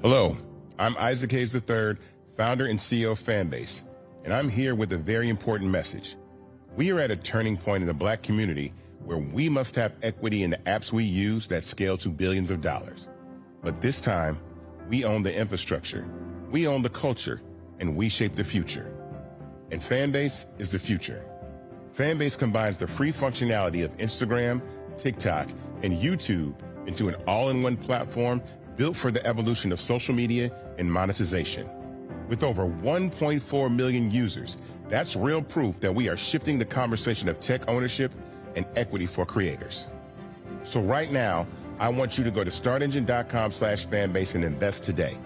Hello, I'm Isaac Hayes III, founder and CEO of Fanbase, and I'm here with a very important message. We are at a turning point in the Black community where we must have equity in the apps we use that scale to billions of dollars. But this time, we own the infrastructure, we own the culture, and we shape the future. And Fanbase is the future. Fanbase combines the free functionality of Instagram, TikTok, and YouTube into an all-in-one platform built for the evolution of social media and monetization. With over 1.4 million users, that's real proof that we are shifting the conversation of tech ownership and equity for creators. So right now, I want you to go to startengine.com/fanbase and invest today.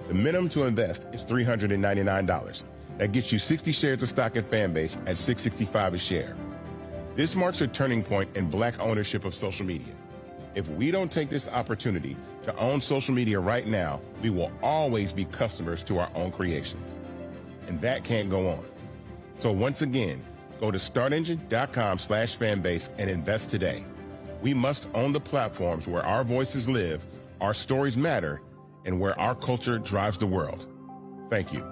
The minimum to invest is $399. That gets you 60 shares of stock in Fanbase at $665 a share. This marks a turning point in Black ownership of social media. If we don't take this opportunity to own social media right now, we will always be customers to our own creations. And that can't go on. So once again, go to startengine.com/fanbase and invest today. We must own the platforms where our voices live, our stories matter, and where our culture drives the world. Thank you.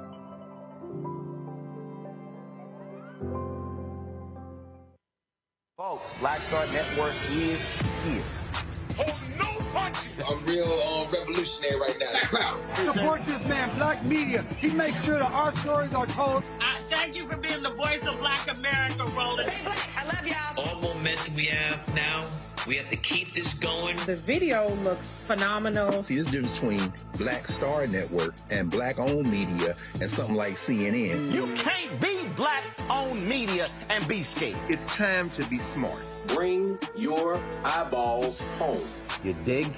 Folks, Black Star Network is here. Hold no punches. I'm real revolutionary right now. Support this man, Black Media. He makes sure that our stories are told. Thank you for being the voice of Black America, Roland. Hey, Black, I love y'all. All momentum we have now, we have to keep this going. The video looks phenomenal. See, this difference between Black Star Network and Black-owned media and something like CNN. You can't be Black-owned media and be scared. It's time to be smart. Bring your eyeballs home. You dig?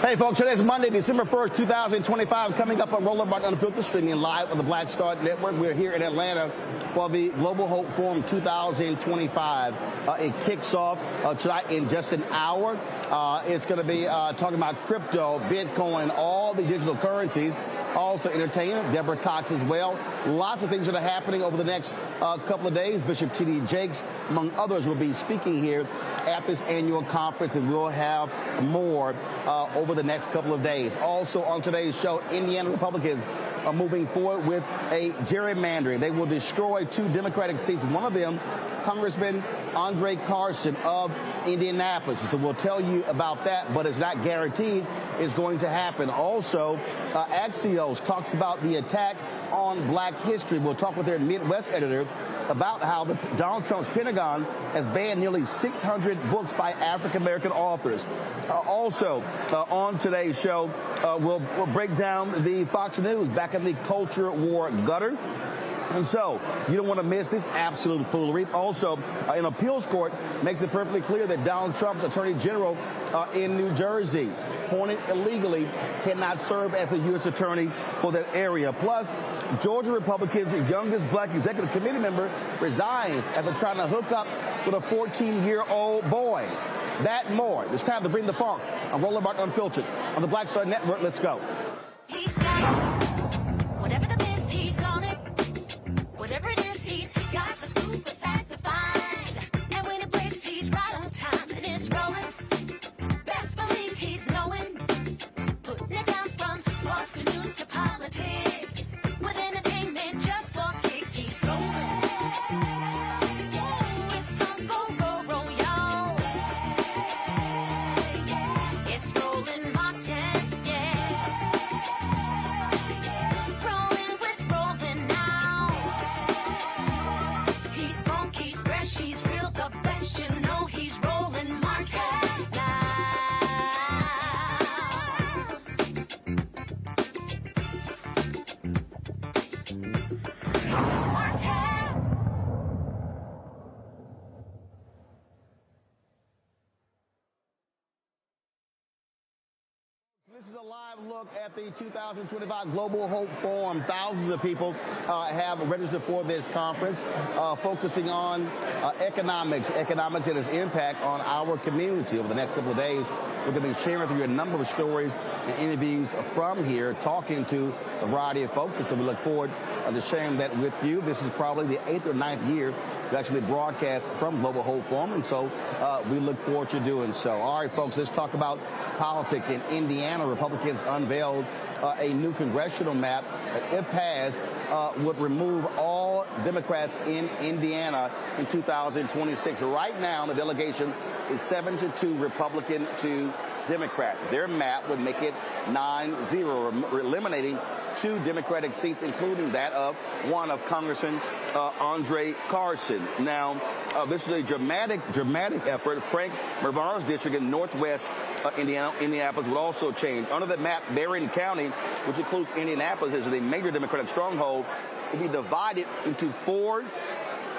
Hey, folks, today's Monday, December 1st, 2025. Coming up on Roland Martin Unfiltered, streaming live on the Black Star Network. We're here in Atlanta for the Global Hope Forum 2025. It kicks off tonight in just an hour. It's going to be talking about crypto, Bitcoin, all the digital currencies. Also entertainment, Deborah Cox as well. Lots of things that are happening over the next couple of days. Bishop T.D. Jakes, among others, will be speaking here at this annual conference, and we'll have more over the next couple of days. Also on today's show, Indiana Republicans are moving forward with a gerrymandering. They will destroy 2 Democratic seats. One of them, Congressman Andre Carson of Indianapolis. So we'll tell you about that, but it's not guaranteed it's going to happen. Also, Axios talks about the attack on Black history. We'll talk with their Midwest editor about how Donald Trump's Pentagon has banned nearly 600 books by African-American authors. Also, on today's show, we'll break down the Fox News back in the culture war gutter. And so, you don't want to miss this absolute foolery. Also, an appeals court makes it perfectly clear that Donald Trump's attorney general in New Jersey, appointed illegally, cannot serve as a U.S. attorney for that area. Plus, Georgia Republicans' youngest black executive committee member resigns after trying to hook up with a 14-year-old boy. That and more. It's time to bring the funk on Roland Martin Unfiltered on the Black Star Network. Let's go. He's got it. Whatever the biz, he's on it. Whatever it is, he's got the scoop, the fact, the find. And when it breaks, he's right on time, and it's rolling. Best believe he's knowing. Putting it down from sports to news to politics. With entertainment just for kicks, he's rolling. It's on go, y'all. It's Roland Martin, rolling with Roland now. He's funky, he's fresh, he's real, the best, you know he's Roland Martin now. Martin. This is a live look at the 2025 Global Hope Forum. Thousands of people have registered for this conference, focusing on economics and its impact on our community. Over the next couple of days, we're going to be sharing with you a number of stories and interviews from here, talking to a variety of folks. And so we look forward to sharing that with you. This is probably the 8th or 9th year to actually broadcast from Global Hope Forum, and so we look forward to doing so. All right, folks, let's talk about politics. In Indiana, Republicans unveiled a new congressional map that, if passed, would remove all Democrats in Indiana in 2026. Right now, the delegation is 7-2 Republican to Democrat. Their map would make it 9-0, eliminating 2 Democratic seats, including that of one of Congressman Andre Carson. Now, this is a dramatic effort. Frank Mervar's district in northwest Indianapolis would also change. Under the map, Berrien County, which includes Indianapolis, is a major Democratic stronghold, will be divided into 4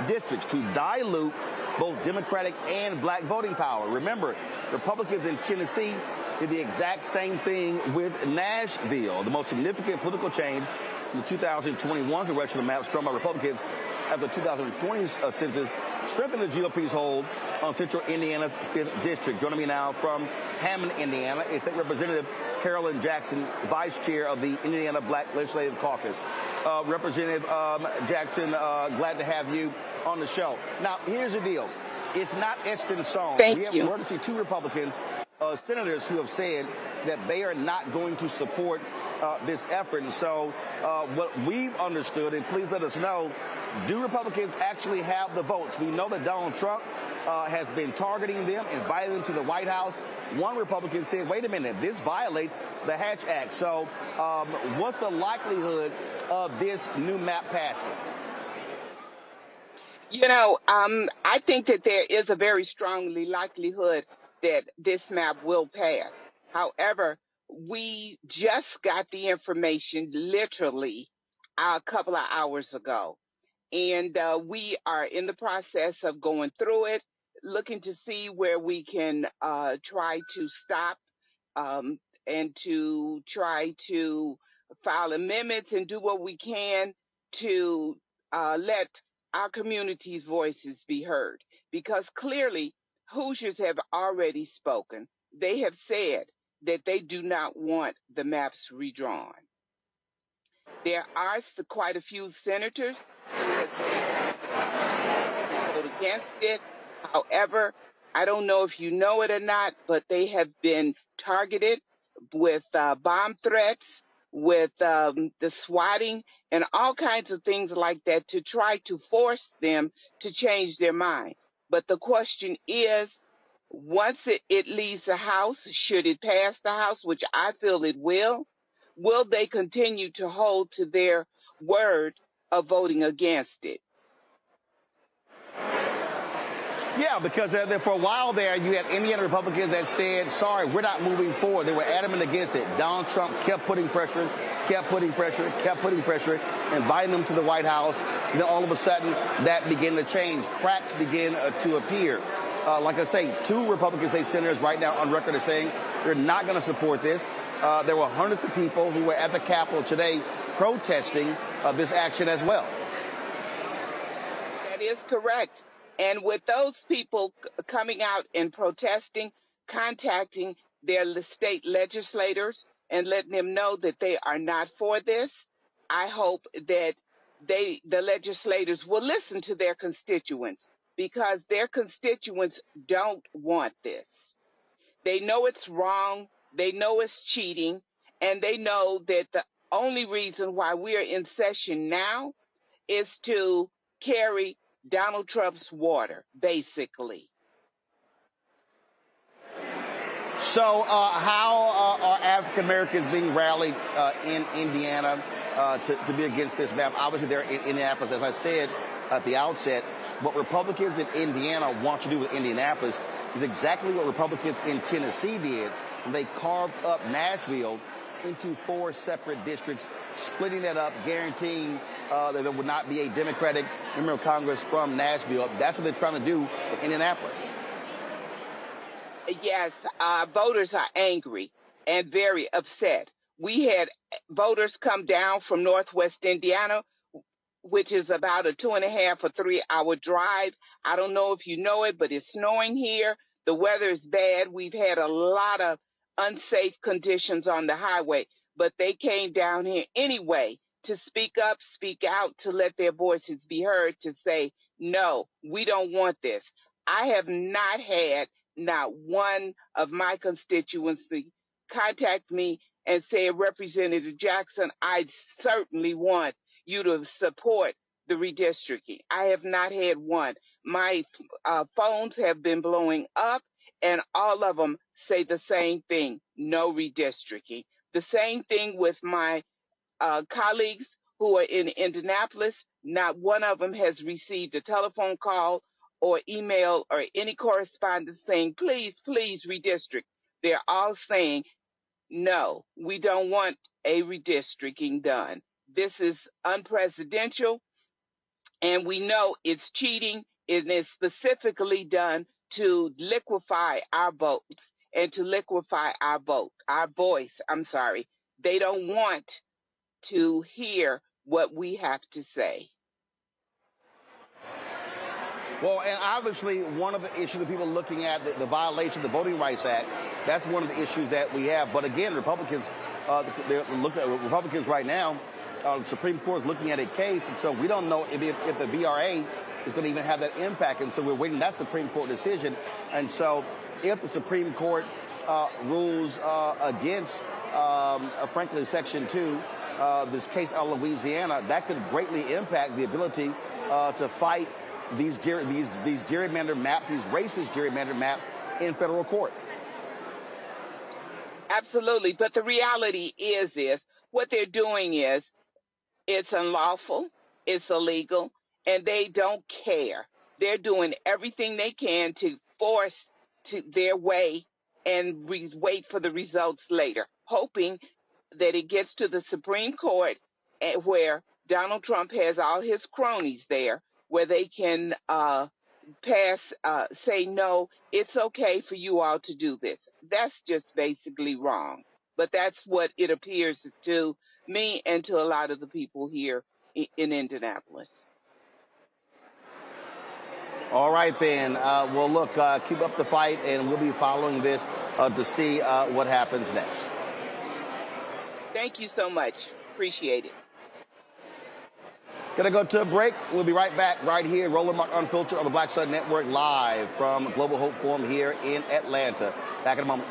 districts to dilute both Democratic and black voting power. Remember, Republicans in Tennessee did the exact same thing with Nashville. The most significant political change in the 2021 congressional map struck by Republicans as the 2020 census strengthened the GOP's hold on central Indiana's 5th district. Joining me now from Hammond, Indiana, is State Representative Carolyn Jackson, Vice Chair of the Indiana Black Legislative Caucus. Representative Jackson, glad to have you on the show. Now, here's the deal. It's not etched in stone. We have emergency 2 Republicans, senators, who have said that they are not going to support this effort. And so what we've understood, and please let us know, do Republicans actually have the votes? We know that Donald Trump has been targeting them, inviting them to the White House. One Republican said, wait a minute, this violates the Hatch Act. So what's the likelihood of this new map passing? You know, I think that there is a very strong likelihood that this map will pass. However, we just got the information literally a couple of hours ago. And we are in the process of going through it, looking to see where we can try to stop and to try to file amendments and do what we can to let our community's voices be heard. Because clearly, Hoosiers have already spoken. They have said that they do not want the maps redrawn. There are quite a few senators who have voted against it. However, I don't know if you know it or not, but they have been targeted with bomb threats, with the swatting, and all kinds of things like that to try to force them to change their mind. But the question is, once it leaves the House, should it pass the House, which I feel it will they continue to hold to their word of voting against it? Yeah, because for a while there, you had Indiana Republicans that said, sorry, we're not moving forward. They were adamant against it. Donald Trump kept putting pressure, inviting them to the White House. And then all of a sudden, that began to change. Cracks began to appear. Like I say, 2 Republican state senators right now on record are saying they're not going to support this. There were hundreds of people who were at the Capitol today protesting this action as well. That is correct. And with those people coming out and protesting, contacting their state legislators and letting them know that they are not for this, I hope that the legislators will listen to their constituents, because their constituents don't want this. They know it's wrong, they know it's cheating, and they know that the only reason why we're in session now is to carry Donald Trump's water, basically. So how are African Americans being rallied in Indiana to be against this map? Obviously, they're in Indianapolis. As I said at the outset, what Republicans in Indiana want to do with Indianapolis is exactly what Republicans in Tennessee did when they carved up Nashville into 4 separate districts, splitting that up, guaranteeing that there would not be a Democratic member of Congress from Nashville. That's what they're trying to do in Indianapolis. Yes, voters are angry and very upset. We had voters come down from Northwest Indiana, which is about a 2.5 or 3 hour drive. I don't know if you know it, but it's snowing here. The weather is bad. We've had a lot of unsafe conditions on the highway, but they came down here anyway to speak up, speak out, to let their voices be heard, to say, no, we don't want this. I have not had not one of my constituency contact me and say, Representative Jackson, I certainly want you to support the redistricting. I have not had one. My phones have been blowing up, and all of them say the same thing: no redistricting. The same thing with my colleagues who are in Indianapolis. Not one of them has received a telephone call or email or any correspondence saying, please, please redistrict. They're all saying, no, we don't want a redistricting done. This is unprecedented, and we know it's cheating, and it's specifically done to liquefy our votes and to liquefy our voice. They don't want to hear what we have to say. Well, and obviously one of the issues that people are looking at, the violation of the Voting Rights Act, that's one of the issues that we have. But again, Republicans, they're looking at Republicans right now. The Supreme Court is looking at a case, and so we don't know if the VRA is going to even have that impact. And so we're waiting that Supreme Court decision. And so if the Supreme Court rules against, frankly, Section 2, this case out of Louisiana, that could greatly impact the ability to fight these gerrymander maps, these racist gerrymander maps in federal court. Absolutely. But the reality is what they're doing is it's unlawful, it's illegal, and they don't care. They're doing everything they can to force to their way and wait for the results later, hoping that it gets to the Supreme Court where Donald Trump has all his cronies there, where they can say, no, it's okay for you all to do this. That's just basically wrong. But that's what it appears to me and to a lot of the people here in Indianapolis. All right, then. Well, look, keep up the fight, and we'll be following this to see what happens next. Thank you so much. Appreciate it. Gonna go to a break. We'll be right back right here. Roland Martin Unfiltered on the Black Star Network, live from Global Hope Forum here in Atlanta. Back in a moment.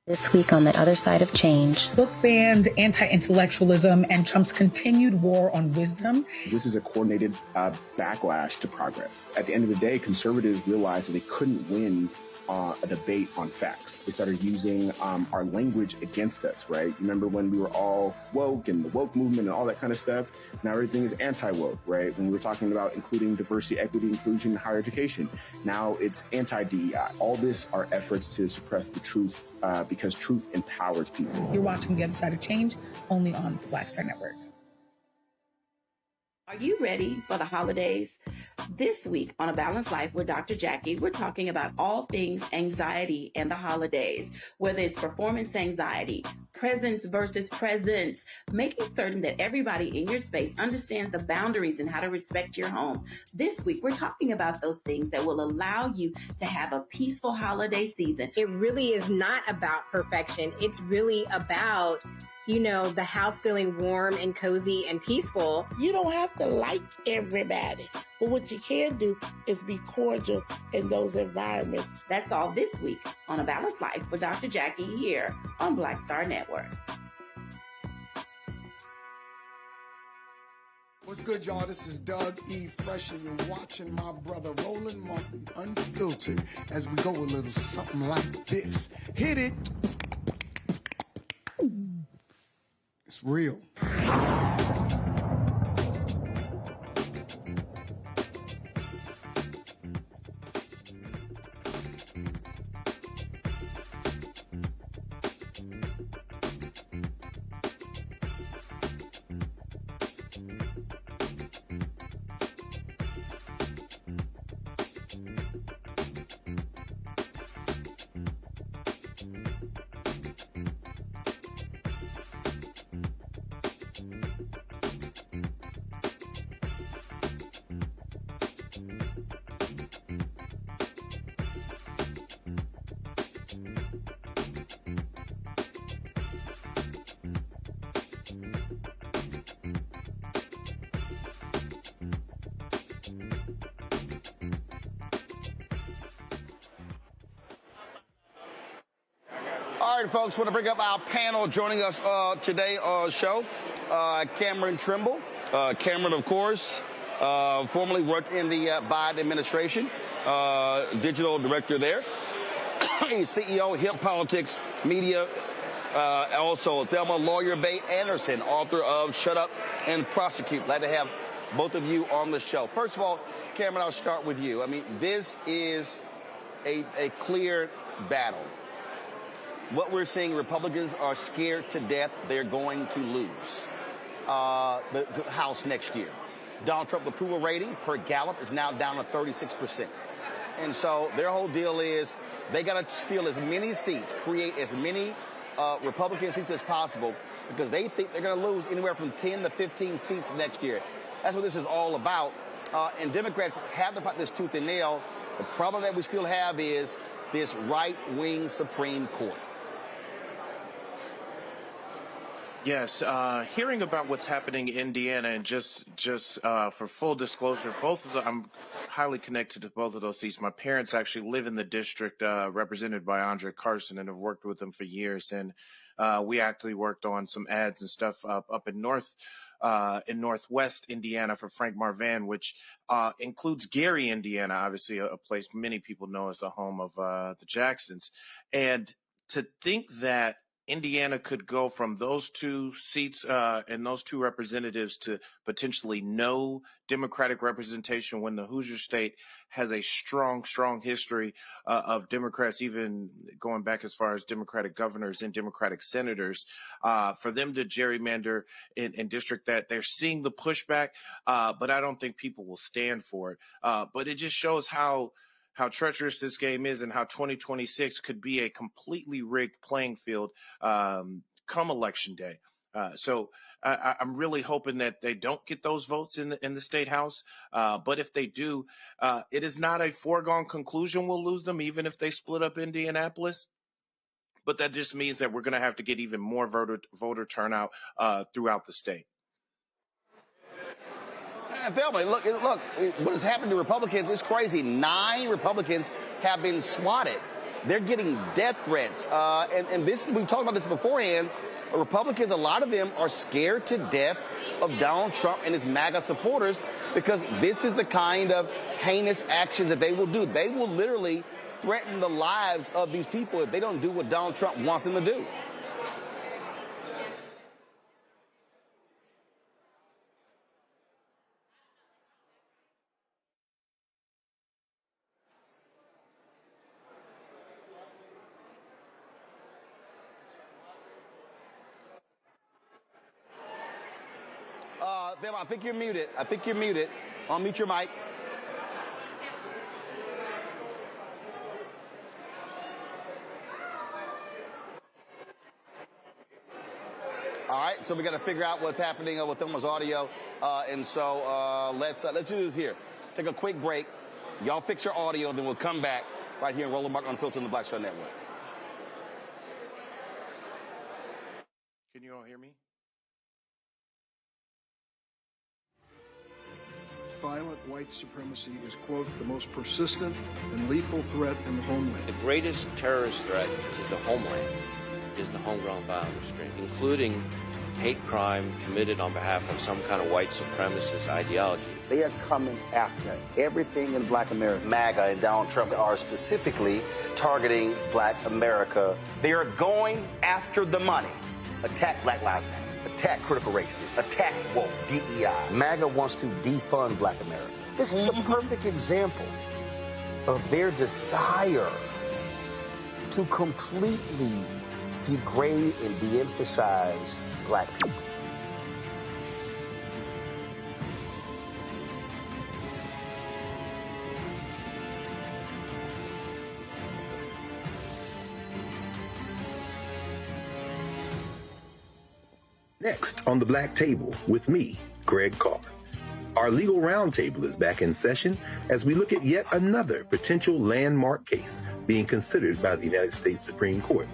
This week on the other side of change. Book bans, anti-intellectualism, and Trump's continued war on wisdom. This is a coordinated backlash to progress. At the end of the day, conservatives realized that they couldn't win a debate on facts. They started using our language against us, right? Remember when we were all woke and the woke movement and all that kind of stuff? Now everything is anti-woke, right? When we were talking about including diversity, equity, inclusion, higher education, now it's anti-DEI. All this are efforts to suppress the truth because truth empowers people. You're watching The Other Side of Change only on the Black Star Network. Are you ready for the holidays? This week on A Balanced Life with Dr. Jackie, we're talking about all things anxiety and the holidays, whether it's performance anxiety, presence versus presence, making certain that everybody in your space understands the boundaries and how to respect your home. This week, we're talking about those things that will allow you to have a peaceful holiday season. It really is not about perfection. It's really about, the house feeling warm and cozy and peaceful. You don't have to like everybody, but what you can do is be cordial in those environments. That's all this week on A Balanced Life with Dr. Jackie here on Black Star Network. What's good, y'all? This is Doug E. Fresh, and you're watching my brother Roland Martin Unfiltered as we go a little something like this. Hit it. It's real. All right, folks, want to bring up our panel joining us today on the show. Cameron Trimble. Cameron, of course, formerly worked in the Biden administration, digital director there. CEO, Hip Politics Media. Also, Thelma Lawyer Bay Anderson, author of Shut Up and Prosecute. Glad to have both of you on the show. First of all, Cameron, I'll start with you. I mean, this is a clear battle. What we're seeing, Republicans are scared to death they're going to lose the House next year. Donald Trump's approval rating per Gallup is now down to 36%. And so their whole deal is they got to steal as many seats, create as many Republican seats as possible, because they think they're going to lose anywhere from 10 to 15 seats next year. That's what this is all about. And Democrats have to fight this tooth and nail. The problem that we still have is this right-wing Supreme Court. Yes, hearing about what's happening in Indiana, and just for full disclosure, I'm highly connected to both of those seats. My parents actually live in the district represented by Andre Carson, and have worked with him for years. And we actually worked on some ads and stuff up in Northwest Indiana for Frank Marvan, which includes Gary, Indiana, obviously a place many people know as the home of the Jacksons. And to think that Indiana could go from those two seats and those two representatives to potentially no Democratic representation, when the Hoosier state has a strong history of Democrats, even going back as far as Democratic governors and Democratic senators, for them to gerrymander in district that they're seeing the pushback, but I don't think people will stand for it. But it just shows how how treacherous this game is and how 2026 could be a completely rigged playing field come election day. So I'm really hoping that they don't get those votes in the state house. But if they do, it is not a foregone conclusion we'll lose them, even if they split up Indianapolis. But that just means that we're going to have to get even more voter turnout throughout the state. Thelma, look, what has happened to Republicans is crazy. 9 Republicans have been swatted. They're getting death threats. And this, we've talked about this beforehand. Republicans, a lot of them are scared to death of Donald Trump and his MAGA supporters because this is the kind of heinous actions that they will do. They will literally threaten the lives of these people if they don't do what Donald Trump wants them to do. Bill, I think you're muted. Unmute your mic. All right, so we got to figure out what's happening with Thelma's audio, and so let's do this here. Take a quick break. Y'all fix your audio, then we'll come back right here in Roland Martin Unfiltered on the Black Star Network. Can you all hear me? Violent white supremacy is, quote, the most persistent and lethal threat in the homeland. The greatest terrorist threat to the homeland is the homegrown violent extreme, including hate crime committed on behalf of some kind of white supremacist ideology. They are coming after everything in Black America. MAGA and Donald Trump are specifically targeting Black America. They are going after the money. Attack Black Lives Matter. Attack critical race theory, attack woke, DEI. MAGA wants to defund Black America. This is a perfect example of their desire to completely degrade and de-emphasize Black people. Next on the Black Table with me, Greg Carr. Our legal roundtable is back in session as we look at yet another potential landmark case being considered by the United States Supreme Court.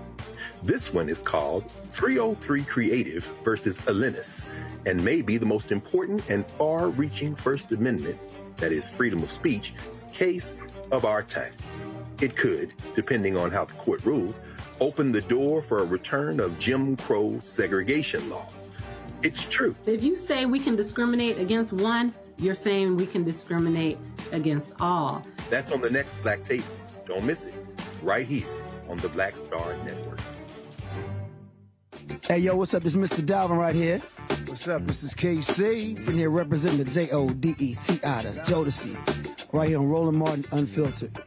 This one is called 303 Creative versus Alennis and may be the most important and far-reaching First Amendment, that is freedom of speech, case of our time. It could, depending on how the court rules, open the door for a return of Jim Crow segregation laws. It's true. If you say we can discriminate against one, you're saying we can discriminate against all. That's on the next Black Table. Don't miss it. Right here on the Black Star Network. Hey, yo, what's up? This is Mr. Dalvin right here. What's up? This is KC. Sitting here representing the JODECI. That's Jodeci. Right here on Roland Martin Unfiltered.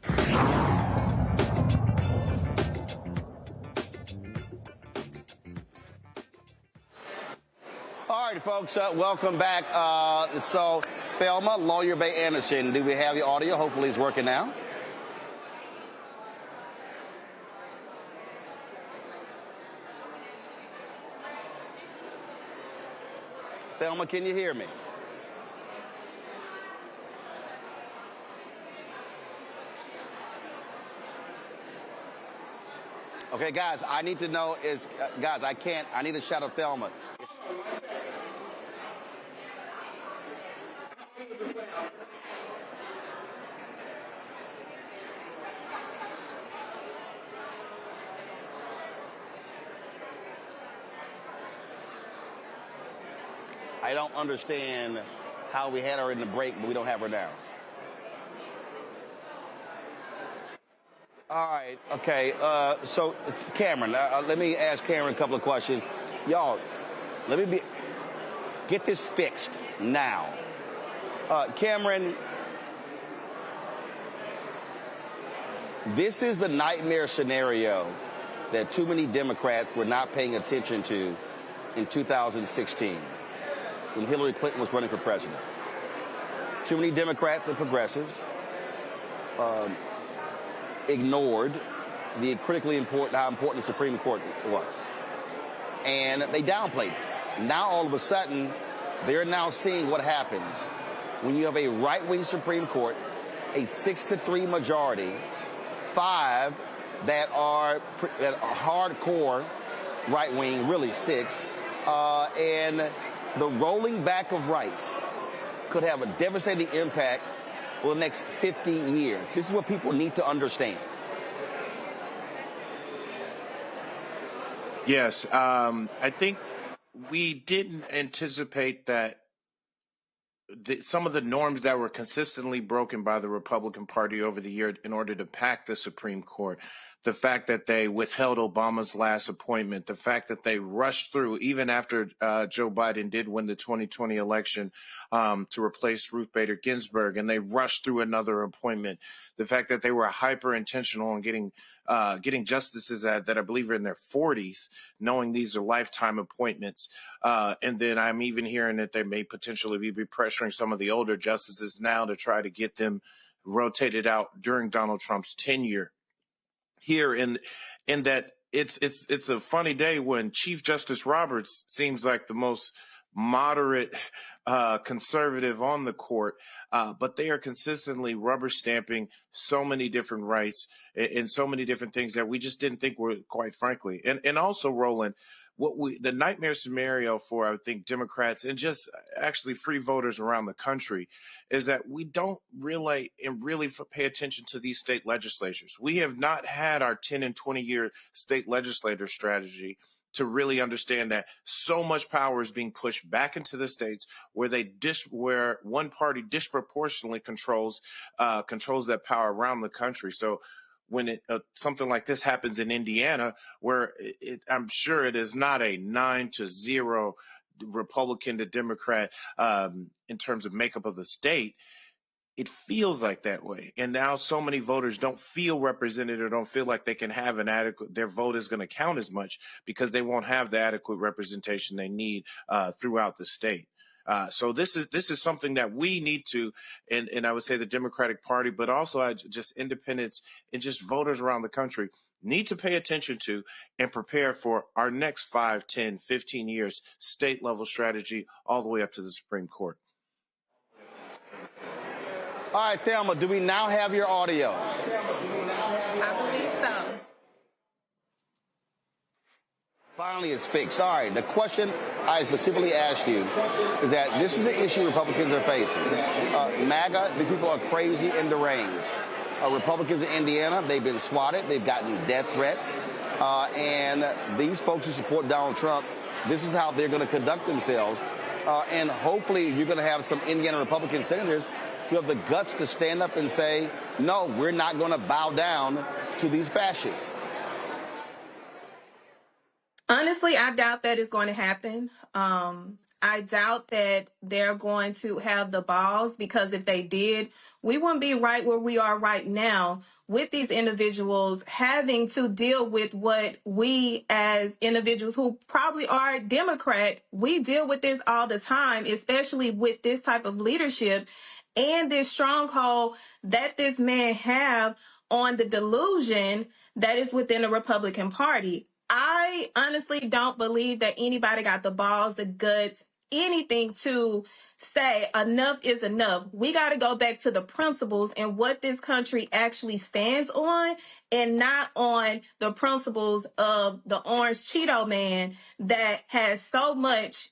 All right, folks, welcome back. So, Thelma, Lawyer Bay Anderson, do we have your audio? Hopefully it's working now. Thelma, can you hear me? Okay, guys, I need to know guys, I need a shot of Thelma. I don't understand how we had her in the break, but we don't have her now. All right, okay, so Cameron, let me ask Cameron a couple of questions. Y'all, get this fixed now. Cameron, this is the nightmare scenario that too many Democrats were not paying attention to in 2016 when Hillary Clinton was running for president. Too many Democrats and progressives ignored the critically important, how important the Supreme Court was. And they downplayed it. Now, all of a sudden, they're now seeing what happens when you have a right-wing Supreme Court, a 6-3 majority, 5 that are hardcore right-wing, really 6, and the rolling back of rights could have a devastating impact for the next 50 years. This is what people need to understand. Yes, I think we didn't anticipate that some of the norms that were consistently broken by the Republican Party over the year in order to pack the Supreme Court, the fact that they withheld Obama's last appointment, the fact that they rushed through, even after Joe Biden did win the 2020 election, to replace Ruth Bader Ginsburg, and they rushed through another appointment, the fact that they were hyper intentional on getting justices that I believe are in their 40s, knowing these are lifetime appointments. And then I'm even hearing that they may potentially be pressuring some of the older justices now to try to get them rotated out during Donald Trump's tenure. Here in that it's a funny day when Chief Justice Roberts seems like the most moderate conservative on the court, but they are consistently rubber stamping so many different rights and so many different things that we just didn't think were, quite frankly. And also, Roland, the nightmare scenario for, I think, Democrats and just actually free voters around the country is that we don't really pay attention to these state legislatures. We have not had our 10 and 20-year state legislator strategy to really understand that so much power is being pushed back into the states where one party disproportionately controls that power around the country. So when something like this happens in Indiana, where I'm sure it is not a 9-0 Republican to Democrat in terms of makeup of the state, it feels like that way. And now so many voters don't feel represented or don't feel like they can have their vote is going to count as much because they won't have the adequate representation they need throughout the state. So this is something that we need to, and I would say the Democratic Party, but also just independents and just voters around the country need to pay attention to and prepare for our next 5, 10, 15 years state level strategy all the way up to the Supreme Court. All right, Thelma, do we now have your audio? I believe so. Finally, it's fixed. All right, the question I specifically asked you is that this is an issue Republicans are facing. MAGA, the people are crazy and deranged. Republicans in Indiana, they've been swatted. They've gotten death threats. And these folks who support Donald Trump, this is how they're going to conduct themselves. And hopefully you're going to have some Indiana Republican senators who have the guts to stand up and say, no, we're not going to bow down to these fascists. Honestly, I doubt that is going to happen. I doubt that they're going to have the balls, because if they did, we wouldn't be right where we are right now with these individuals having to deal with what we as individuals who probably are Democrat, we deal with this all the time, especially with this type of leadership and this stronghold that this man have on the delusion that is within the Republican Party. I honestly don't believe that anybody got the balls, the guts, anything to say enough is enough. We got to go back to the principles and what this country actually stands on, and not on the principles of the orange Cheeto man that has so much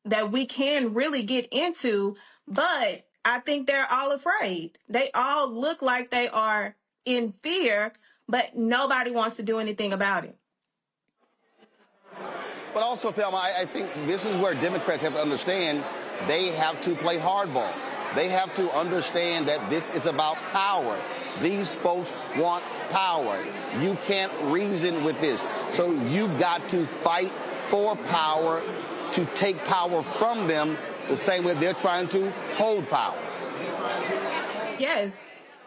that we can really get into. But I think they're all afraid. They all look like they are in fear, but nobody wants to do anything about it. But also, Thelma, I think this is where Democrats have to understand they have to play hardball. They have to understand that this is about power. These folks want power. You can't reason with this. So you've got to fight for power, to take power from them the same way they're trying to hold power. Yes.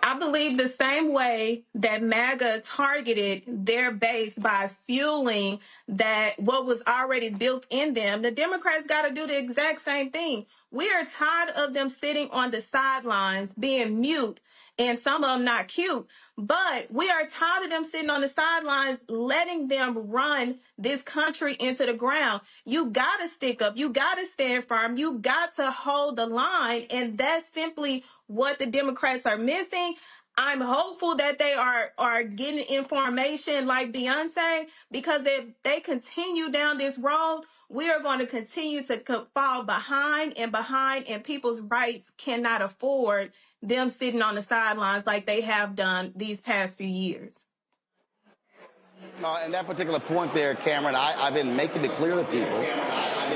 I believe the same way that MAGA targeted their base by fueling that what was already built in them, the Democrats got to do the exact same thing. We are tired of them sitting on the sidelines, being mute, and some of them not cute. But we are tired of them sitting on the sidelines, letting them run this country into the ground. You got to stick up. You got to stand firm. You got to hold the line. And that's simply what the Democrats are missing. I'm hopeful that they are getting information like Beyonce, because if they continue down this road, we are going to continue to fall behind, and people's rights cannot afford them sitting on the sidelines like they have done these past few years. And that particular point there, Cameron, I've been making it clear to people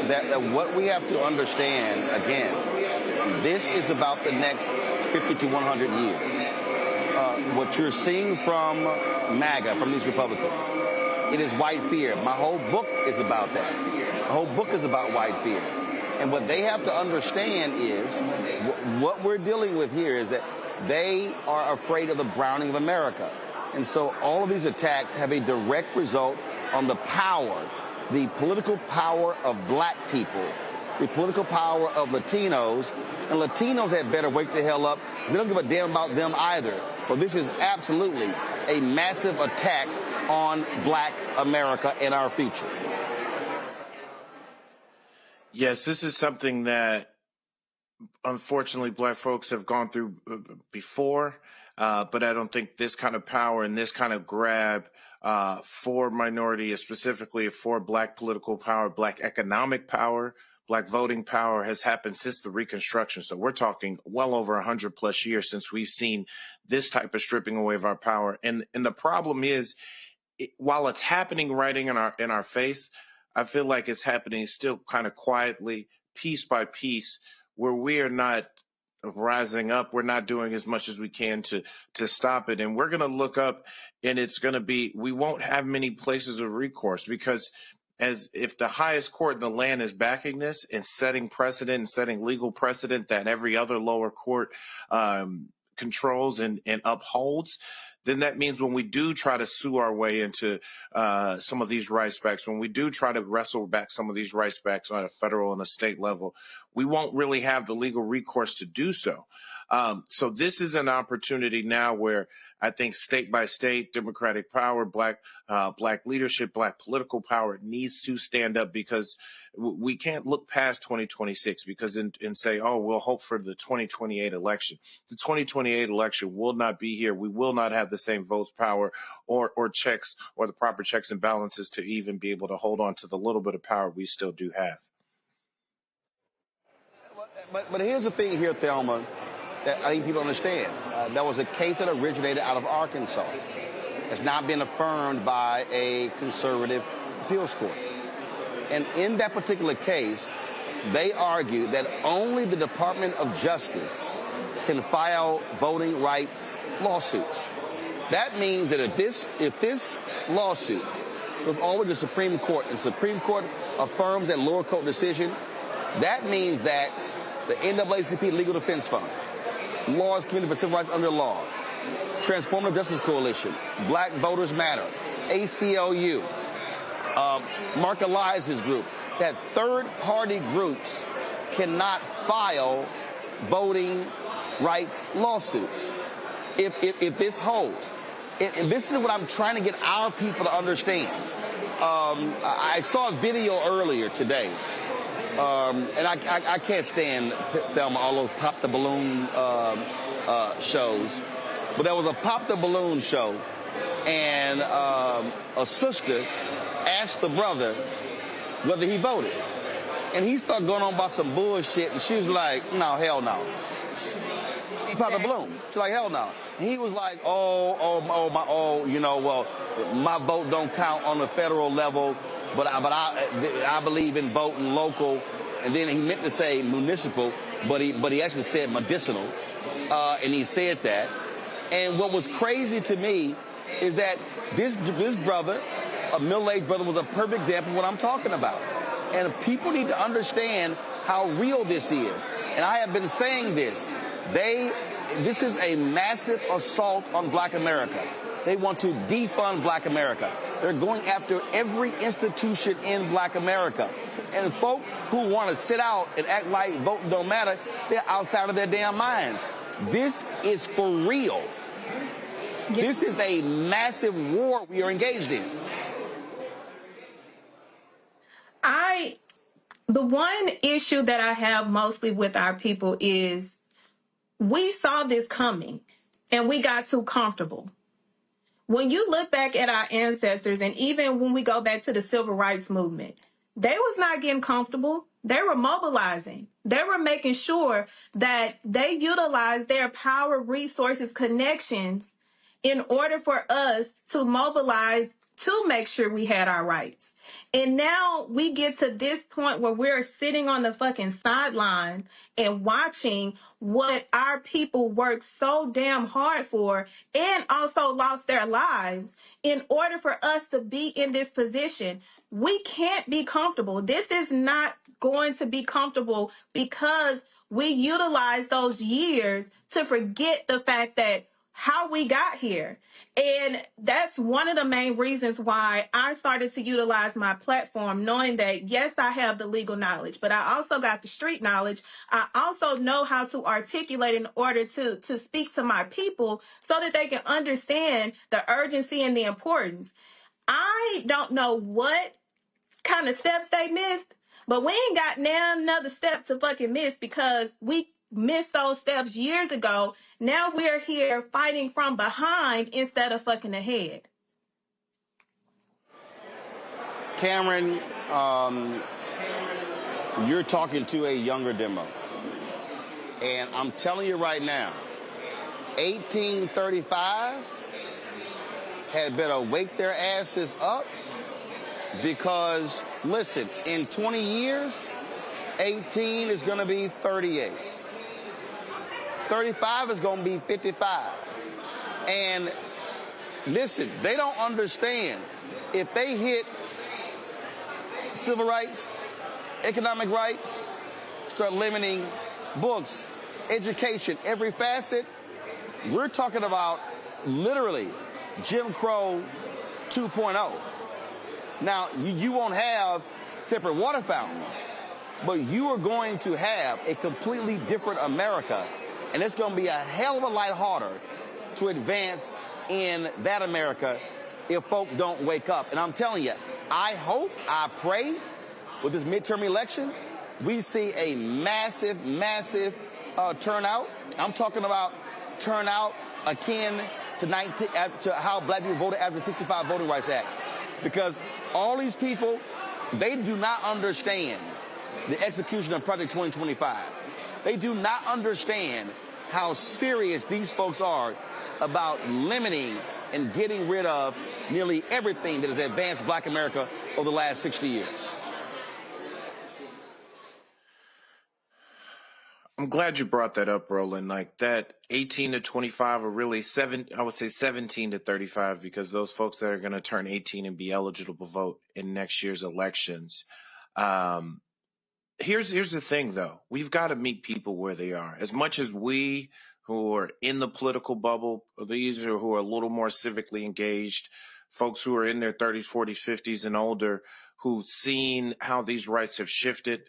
that what we have to understand, again, this is about the next 50 to 100 years. What you're seeing from MAGA, from these Republicans, it is white fear. My whole book is about that. The whole book is about white fear. And what they have to understand is what we're dealing with here is that they are afraid of the browning of America. And so all of these attacks have a direct result on the power, the political power of black people, the political power of Latinos. And Latinos had better wake the hell up. They don't give a damn about them either. But this is absolutely a massive attack on black America and our future. Yes, this is something that unfortunately black folks have gone through before, but I don't think this kind of power and this kind of grab for minority, specifically for black political power, black economic power, black voting power, has happened since the Reconstruction. So we're talking well over 100 plus years since we've seen this type of stripping away of our power. And the problem is, while it's happening right in our face, I feel like it's happening still kind of quietly, piece by piece, where we are not rising up. We're not doing as much as we can to stop it. And we're going to look up, and it's going to be, we won't have many places of recourse, because as if the highest court in the land is backing this and setting precedent and setting legal precedent that every other lower court controls and upholds, then that means when we do try to sue our way into some of these rights backs, when we do try to wrestle back some of these rights backs on a federal and a state level, we won't really have the legal recourse to do so. So this is an opportunity now where I think state by state, Democratic power, black leadership, black political power needs to stand up, because we can't look past 2026 and say, oh, we'll hope for the 2028 election. The 2028 election will not be here. We will not have the same votes power or checks, or the proper checks and balances to even be able to hold on to the little bit of power we still do have. But here's the thing here, Thelma, that I think people understand. There was a case that originated out of Arkansas. It's not been affirmed by a conservative appeals court. And in that particular case, they argued that only the Department of Justice can file voting rights lawsuits. That means that if this lawsuit goes over to the Supreme Court, and the Supreme Court affirms that lower court decision, that means that the NAACP Legal Defense Fund, Lawyers Committee for Civil Rights Under Law, Transformative Justice Coalition, Black Voters Matter, ACLU, Mark Elias's group, that third-party groups cannot file voting rights lawsuits if this holds. And this is what I'm trying to get our people to understand. I saw a video earlier today, and I can't stand, Thelma, all those pop the balloon shows. But there was a pop the balloon show, and a sister asked the brother whether he voted. And he started going on about some bullshit, and she was like, no, hell no. He popped a balloon. She's like, hell no. And he was like, my vote don't count on the federal level, but I believe in voting local. And then he meant to say municipal, but he actually said medicinal, and he said that. And what was crazy to me is that this brother, a middle-aged brother, was a perfect example of what I'm talking about. And people need to understand how real this is. And I have been saying this. They this is a massive assault on Black America. They want to defund Black America. They're going after every institution in Black America. And folk who want to sit out and act like voting don't matter, they're outside of their damn minds. This is for real. This is a massive war we are engaged in. The one issue that I have mostly with our people is we saw this coming and we got too comfortable. When you look back at our ancestors, and even when we go back to the civil rights movement, they was not getting comfortable. They were mobilizing. They were making sure that they utilized their power, resources, connections in order for us to mobilize to make sure we had our rights. And now we get to this point where we're sitting on the fucking sideline and watching what our people worked so damn hard for and also lost their lives in order for us to be in this position. We can't be comfortable. This is not going to be comfortable because we utilize those years to forget the fact that how we got here. And that's one of the main reasons why I started to utilize my platform, knowing that, yes, I have the legal knowledge, but I also got the street knowledge. I also know how to articulate in order to speak to my people so that they can understand the urgency and the importance. I don't know what kind of steps they missed, but we ain't got now another step to fucking miss because we missed those steps years ago. Now we're here fighting from behind instead of fucking ahead. Cameron, you're talking to a younger demo. And I'm telling you right now, 1835 had better wake their asses up because, listen, in 20 years, 18 is going to be 38. 35 is going to be 55. And listen, they don't understand. If they hit civil rights, economic rights, start limiting books, education, every facet, we're talking about literally Jim Crow 2.0. Now, you won't have separate water fountains, but you are going to have a completely different America. And it's going to be a hell of a lot harder to advance in that America if folk don't wake up. And I'm telling you, I hope, I pray with this midterm elections, we see a massive, massive turnout. I'm talking about turnout akin to how black people voted after the 65 Voting Rights Act. Because all these people, they do not understand the execution of Project 2025. They do not understand how serious these folks are about limiting and getting rid of nearly everything that has advanced Black America over the last 60 years. I'm glad you brought that up, Roland. Like that 18 to 25 are really 17 to 35 because those folks that are going to turn 18 and be eligible to vote in next year's elections. Here's the thing, though. We've got to meet people where they are. As much as we who are in the political bubble, these are who are a little more civically engaged, folks who are in their 30s, 40s, 50s and older, who've seen how these rights have shifted,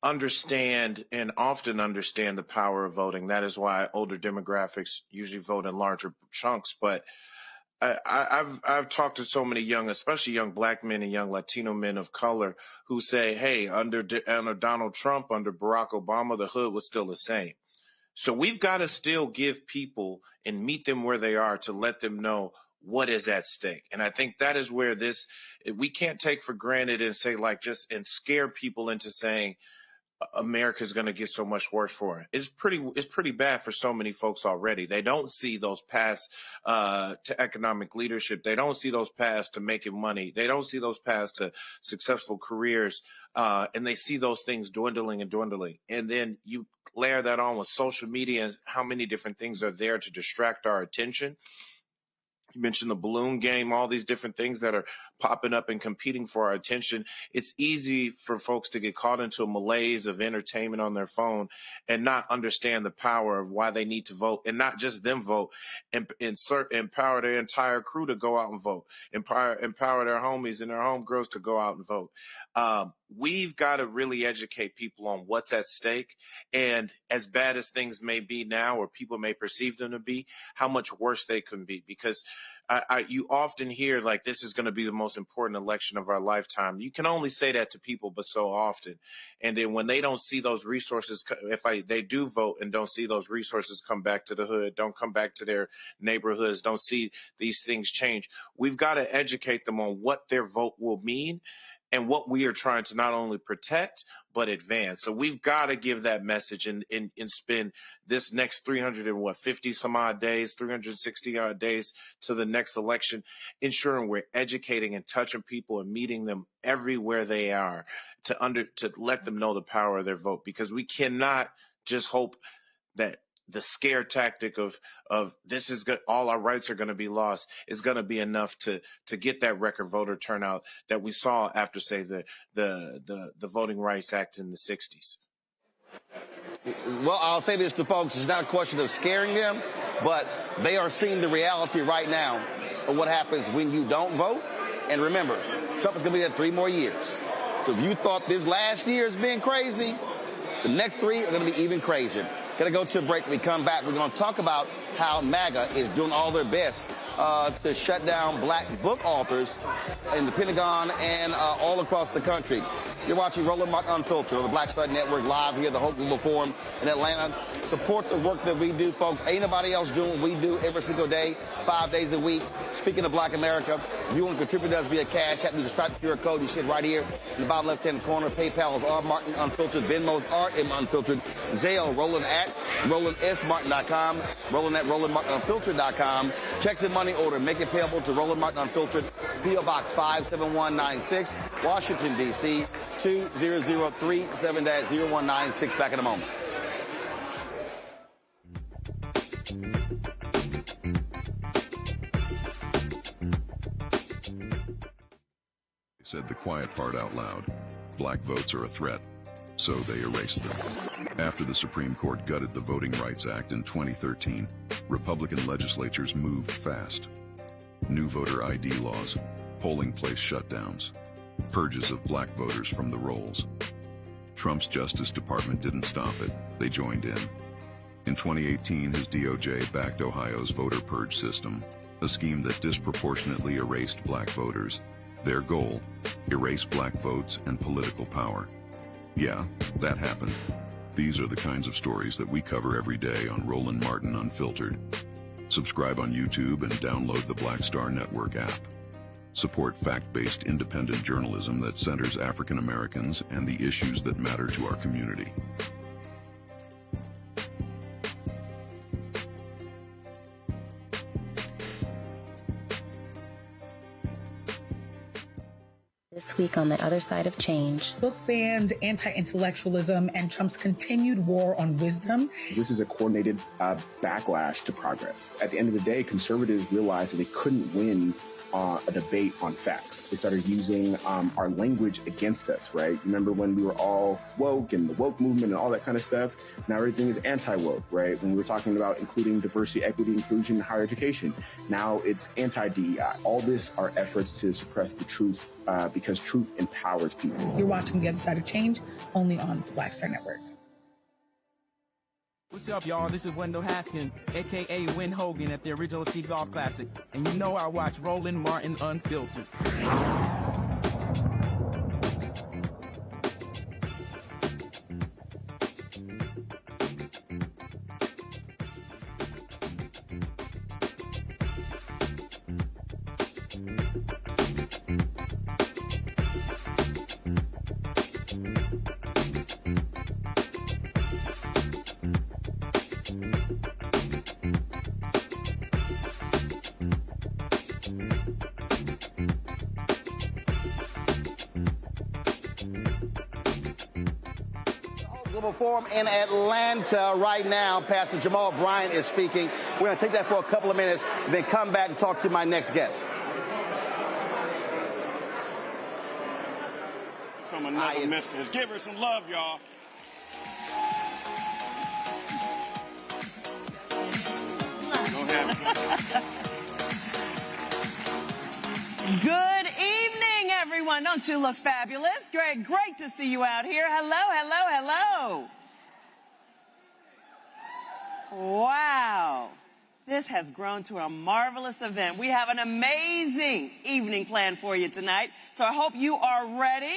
understand and often understand the power of voting. That is why older demographics usually vote in larger chunks. But I've talked to so many young, especially young Black men and young Latino men of color who say, hey, under Donald Trump, under Barack Obama, the hood was still the same. So we've got to still give people and meet them where they are to let them know what is at stake. And I think that is where we can't take for granted and say and scare people into saying, America's going to get so much worse for it. It's pretty bad for so many folks already. They don't see those paths to economic leadership. They don't see those paths to making money. They don't see those paths to successful careers. And they see those things dwindling and dwindling. And then you layer that on with social media and how many different things are there to distract our attention. You mentioned the balloon game, all these different things that are popping up and competing for our attention. It's easy for folks to get caught into a malaise of entertainment on their phone and not understand the power of why they need to vote, and not just them vote, and empower their entire crew to go out and vote, empower their homies and their homegirls to go out and vote. We've got to really educate people on what's at stake, and as bad as things may be now, or people may perceive them to be, how much worse they can be. Because you often hear like, this is going to be the most important election of our lifetime. You can only say that to people, but so often. And then when they don't see those resources, they do vote and don't see those resources come back to the hood, don't come back to their neighborhoods, don't see these things change, we've got to educate them on what their vote will mean and what we are trying to not only protect, but advance. So we've got to give that message and spend this next 350 some odd days, 360 odd days to the next election, ensuring we're educating and touching people and meeting them everywhere they are to let them know the power of their vote. Because we cannot just hope that the scare tactic of this is good, all our rights are going to be lost, is going to be enough to get that record voter turnout that we saw after, say, the Voting Rights Act in the 60s. Well, I'll say this to folks. It's not a question of scaring them, but they are seeing the reality right now of what happens when you don't vote. And remember, Trump is going to be there 3 more years. So if you thought this last year has been crazy, the next 3 are going to be even crazier. Going to go to a break. When we come back, we're going to talk about how MAGA is doing all their best to shut down black book authors in the Pentagon and all across the country. You're watching Roland Martin Unfiltered on the Black Star Network live here at the Hope Global Forum in Atlanta. Support the work that we do, folks. Ain't nobody else doing what we do every single day, 5 days a week. Speaking of Black America, if you want to contribute to us via Cash App, use the Stripe QR code. You see it right here in the bottom left-hand corner. PayPal is R Martin Unfiltered. Venmo's RM Unfiltered. Zelle, Roland at RolandSMartin.com. Roland at RolandMartinUnfiltered.com. Checks and money order. Make it payable to Roland Martin Unfiltered. P.O. Box 57196, Washington, D.C. 20037-0196. Back in a moment. Said the quiet part out loud. Black votes are a threat, so they erased them. After the Supreme Court gutted the Voting Rights Act in 2013, Republican legislatures moved fast. New voter ID laws, polling place shutdowns, purges of black voters from the rolls. Trump's Justice Department didn't stop it, they joined in. In 2018, his DOJ backed Ohio's voter purge system, a scheme that disproportionately erased black voters. Their goal, erase black votes and political power. Yeah, that happened. These are the kinds of stories that we cover every day on Roland Martin Unfiltered. Subscribe on YouTube and download the Black Star Network app. Support fact-based independent journalism that centers African Americans and the issues that matter to our community. This week on the other side of change. Book bans, anti-intellectualism, and Trump's continued war on wisdom. This is a coordinated backlash to progress. At the end of the day, conservatives realized that they couldn't win a debate on facts. They started using our language against us, right? Remember when we were all woke and the woke movement and all that kind of stuff? Now everything is anti-woke, right? When we were talking about including diversity, equity, inclusion, and higher education, now it's anti-DEI. All this are efforts to suppress the truth because truth empowers people. You're watching The Other Side of Change only on the Black Star Network. What's up, y'all? This is Wendell Haskins, a.k.a. Win Hogan at the original T-Golf Classic. And you know I watch Roland Martin Unfiltered. Global Forum in Atlanta right now. Pastor Jamal Bryant is speaking. We're going to take that for a couple of minutes, then come back and talk to my next guest. From another message. Give her some love, y'all. Good evening, everyone. Don't you look fabulous? Great to see you out here. Hello. Wow. This has grown to a marvelous event. We have an amazing evening planned for you tonight. So I hope you are ready.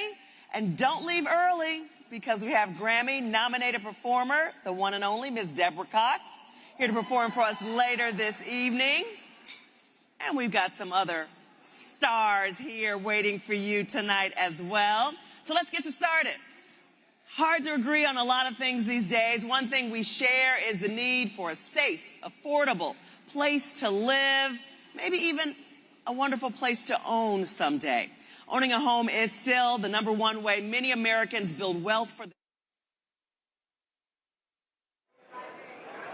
And don't leave early, because we have Grammy-nominated performer, the one and only Ms. Deborah Cox, here to perform for us later this evening. And we've got some other stars here waiting for you tonight as well. So let's get you started. Hard to agree on a lot of things these days. One thing we share is the need for a safe, affordable place to live, maybe even a wonderful place to own someday. Owning a home is still the number one way many Americans build wealth for.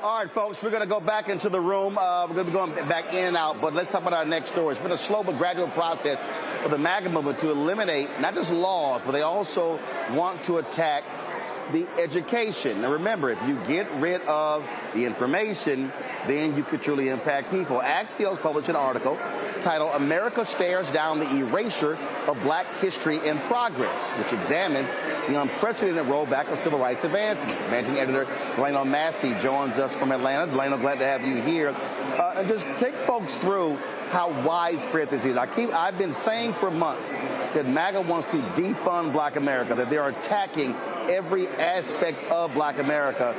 All right, folks, we're going to go back into the room. We're going to be going back in and out, but let's talk about our next story. It's been a slow but gradual process for the MAGA movement to eliminate not just laws, but they also want to attack the education. Now, remember, if you get rid of the information, then you could truly impact people. Axios published an article titled "America Stares Down the Erasure of Black History and Progress," which examines the unprecedented rollback of civil rights advancements. Managing editor Delano Massey joins us from Atlanta. Delano, glad to have you here. And just take folks through how widespread this is. I've been saying for months that MAGA wants to defund Black America, that they're attacking every aspect of Black America.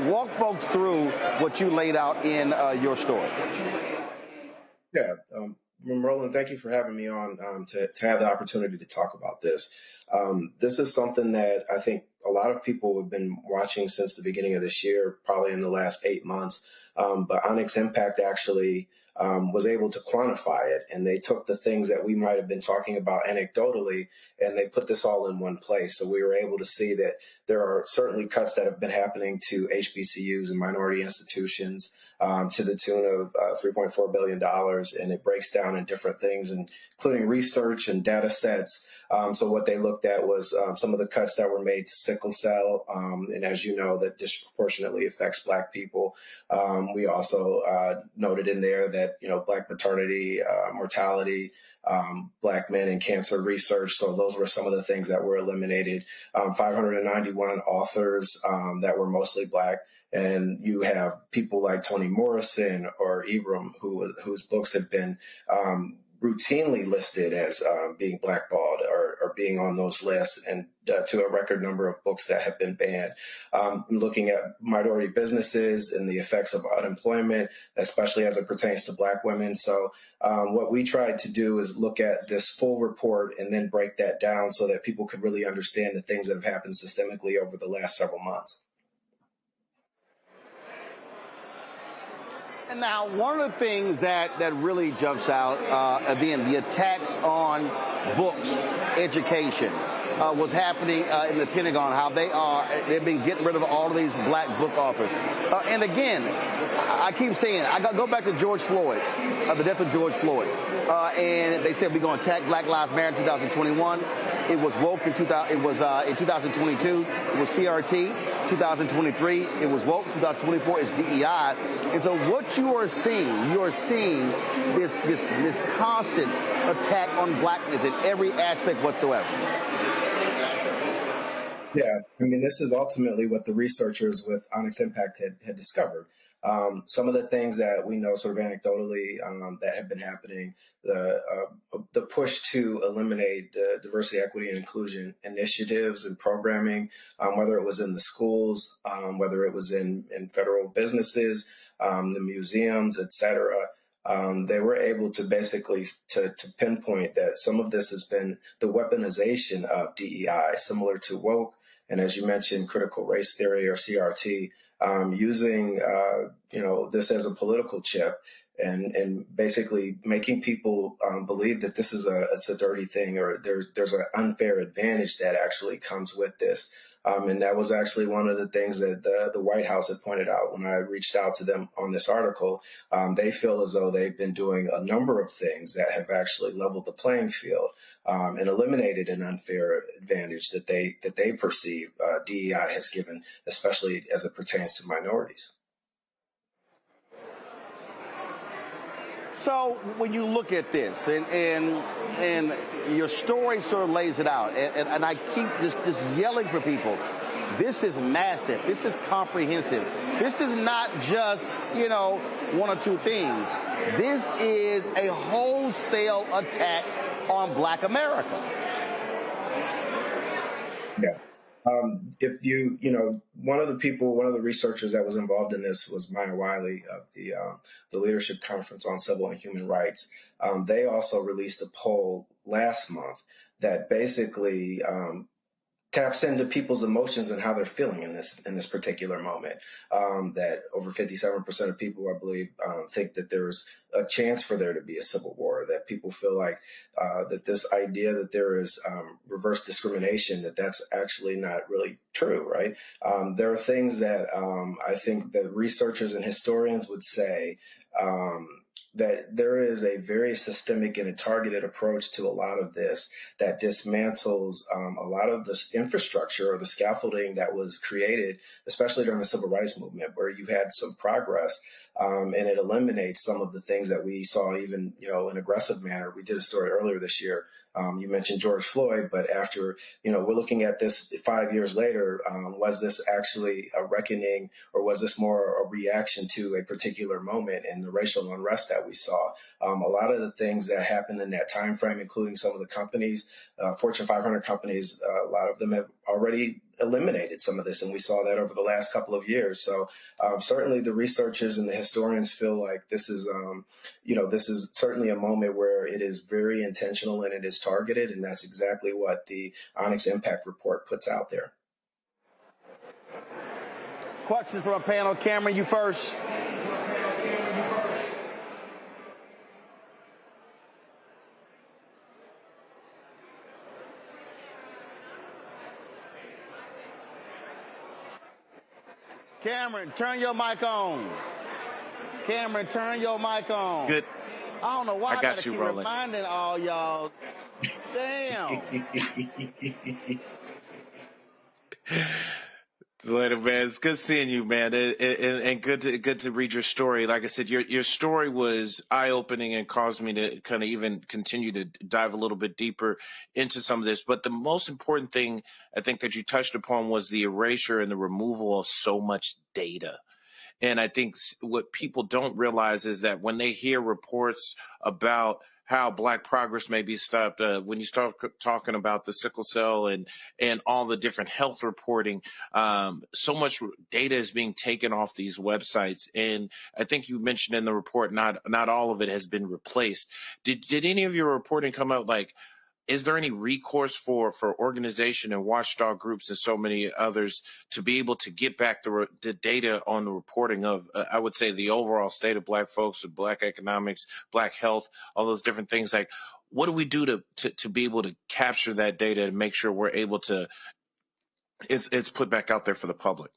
Walk folks through what you laid out in your story. Yeah, Roland, thank you for having me on to have the opportunity to talk about this. This is something that I think a lot of people have been watching since the beginning of this year, probably in the last 8 months. But Onyx Impact actually was able to quantify it, and they took the things that we might have been talking about anecdotally, and they put this all in one place. So we were able to see that there are certainly cuts that have been happening to HBCUs and minority institutions to the tune of $3.4 billion, and it breaks down in different things, including research and data sets. So what they looked at was some of the cuts that were made to sickle cell, and as you know, that disproportionately affects Black people. We also noted in there that, Black maternity, mortality, Black men in cancer research. So those were some of the things that were eliminated. 591 authors that were mostly Black. And you have people like Toni Morrison or Ibram, whose books have been routinely listed as being blackballed or being on those lists, and to a record number of books that have been banned. Looking at minority businesses and the effects of unemployment, especially as it pertains to Black women. So what we tried to do is look at this full report and then break that down so that people could really understand the things that have happened systemically over the last several months. And now, one of the things that really jumps out, again, the attacks on books, education, what's happening in the Pentagon, how they've been getting rid of all of these Black book authors. And again, I keep saying, I go back to George Floyd, the death of George Floyd. And they said we're going to attack Black Lives Matter in 2021. It was woke in 2022. It was CRT. 2023, it was woke. 2024 is DEI. And so what you are seeing this constant attack on Blackness in every aspect whatsoever. Yeah, I mean, this is ultimately what the researchers with Onyx Impact had discovered. Some of the things that we know sort of anecdotally that have been happening, the push to eliminate diversity, equity, and inclusion initiatives and programming, whether it was in the schools, whether it was in federal businesses, the museums, et cetera. They were able to basically to pinpoint that some of this has been the weaponization of DEI, similar to woke, and as you mentioned, critical race theory or CRT. Using, this as a political chip and basically making people believe that this is it's a dirty thing, or there's an unfair advantage that actually comes with this. And that was actually one of the things that the White House had pointed out when I reached out to them on this article. They feel as though they've been doing a number of things that have actually leveled the playing field and eliminated an unfair advantage that they perceive DEI has given, especially as it pertains to minorities. So when you look at this and your story sort of lays it out, and I keep just yelling for people, this is massive. This is comprehensive. This is not just, one or two things. This is a wholesale attack on Black America. Yeah. If one of the researchers that was involved in this was Maya Wiley of the Leadership Conference on Civil and Human Rights. They also released a poll last month that basically taps into people's emotions and how they're feeling in this particular moment. That over 57% of people, I believe, think that there's a chance for there to be a civil war, that people feel like that this idea that there is reverse discrimination, that's actually not really true, right? There are things that I think that researchers and historians would say that there is a very systemic and a targeted approach to a lot of this that dismantles a lot of this infrastructure or the scaffolding that was created, especially during the civil rights movement, where you had some progress and it eliminates some of the things that we saw even, in an aggressive manner. We did a story earlier this year. You mentioned George Floyd, but after, we're looking at this 5 years later, was this actually a reckoning or was this more a reaction to a particular moment in the racial unrest that we saw? A lot of the things that happened in that time frame, including some of the companies, Fortune 500 companies, a lot of them have already eliminated some of this, and we saw that over the last couple of years. So certainly the researchers and the historians feel like this is certainly a moment where it is very intentional and it is targeted, and that's exactly what the Onyx Impact Report puts out there. Questions from a panel. Cameron, you first. Cameron, turn your mic on. Cameron, turn your mic on. Good. I don't know why I gotta keep Roland. reminding all y'all. Damn. Later, man. It's good seeing you, man, and good to read your story. Like I said, your story was eye-opening and caused me to kind of even continue to dive a little bit deeper into some of this. But the most important thing I think that you touched upon was the erasure and the removal of so much data. And I think what people don't realize is that when they hear reports about how Black progress may be stopped, when you start talking about the sickle cell and all the different health reporting, so much data is being taken off these websites. And I think you mentioned in the report, not all of it has been replaced. Did any of your reporting come out like, is there any recourse for organization and watchdog groups and so many others to be able to get back the data on the reporting of, I would say, the overall state of Black folks, of Black economics, Black health, all those different things? Like, what do we do to be able to capture that data and make sure we're able to, it's put back out there for the public?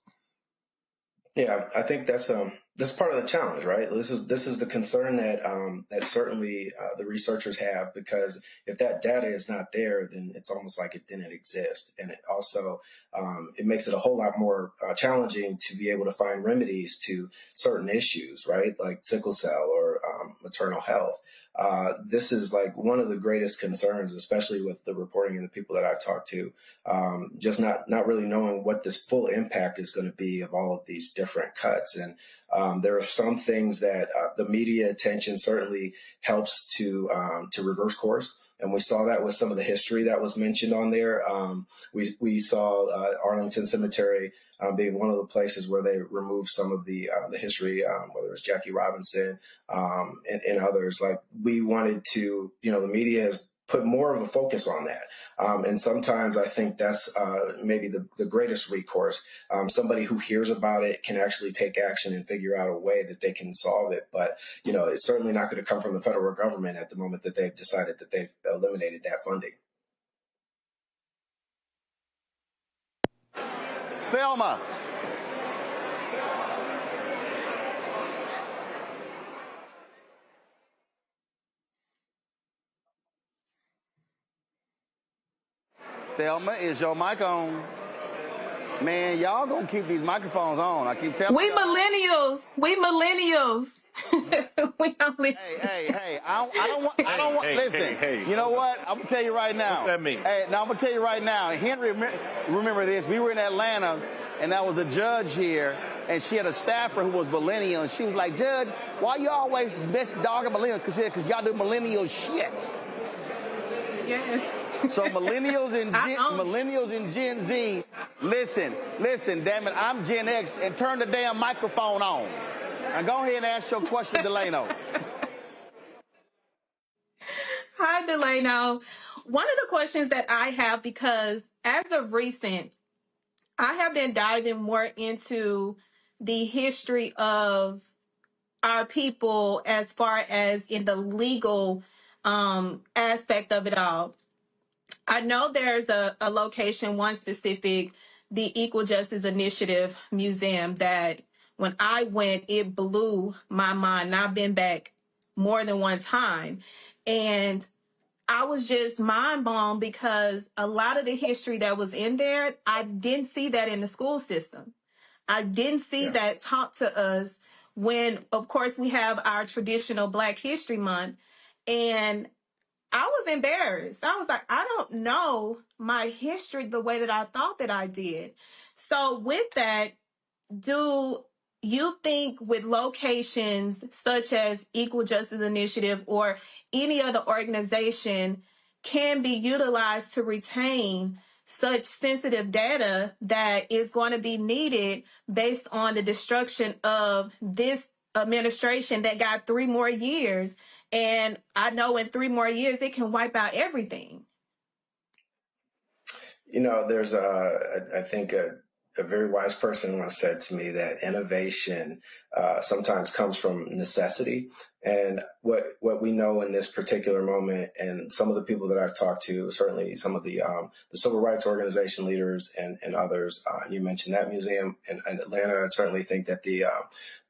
Yeah, I think that's part of the challenge, right? This is the concern that certainly the researchers have, because if that data is not there, then it's almost like it didn't exist, and it also it makes it a whole lot more challenging to be able to find remedies to certain issues, right? Like sickle cell or maternal health. This is like one of the greatest concerns, especially with the reporting and the people that I talk to, just not really knowing what this full impact is going to be of all of these different cuts. And there are some things that the media attention certainly helps to reverse course. And we saw that with some of the history that was mentioned on there. We saw Arlington Cemetery being one of the places where they removed some of the history, whether it was Jackie Robinson and others. Like, we wanted to, the media has put more of a focus on that. And sometimes I think that's maybe the greatest recourse. Somebody who hears about it can actually take action and figure out a way that they can solve it. But, it's certainly not going to come from the federal government at the moment that they've decided that they've eliminated that funding. Thelma. Thelma, is your mic on? Man, y'all gonna keep these microphones on. I keep telling you. We millennials. We only. Hey, I don't want, listen, you know what? I'm gonna tell you right now. What's that mean? Hey, now I'm gonna tell you right now. Henry, remember this. We were in Atlanta, and that was a judge here, and she had a staffer who was millennial, and she was like, Judge, why you always best dog a millennial? Because y'all do millennial shit. Yeah. So millennials and Gen Z, listen, damn it, I'm Gen X, and turn the damn microphone on. Now go ahead and ask your question, Delano. Hi, Delano. One of the questions that I have, because as of recent, I have been diving more into the history of our people as far as in the legal aspect of it all. I know there's a location, one specific, the Equal Justice Initiative Museum, that when I went, it blew my mind. And I've been back more than one time. And I was just mind blown because a lot of the history that was in there, I didn't see that in the school system. I didn't see that taught to us when, of course, we have our traditional Black History Month. And I was embarrassed. I was like, I don't know my history the way that I thought that I did. So with that, do you think with locations such as Equal Justice Initiative or any other organization can be utilized to retain such sensitive data that is going to be needed based on the destruction of this administration that got 3 more years? And I know in 3 more years, it can wipe out everything. You know, there's I think a very wise person once said to me that innovation sometimes comes from necessity. And what we know in this particular moment, and some of the people that I've talked to, certainly some of the civil rights organization leaders and others, you mentioned that museum in Atlanta. I certainly think that the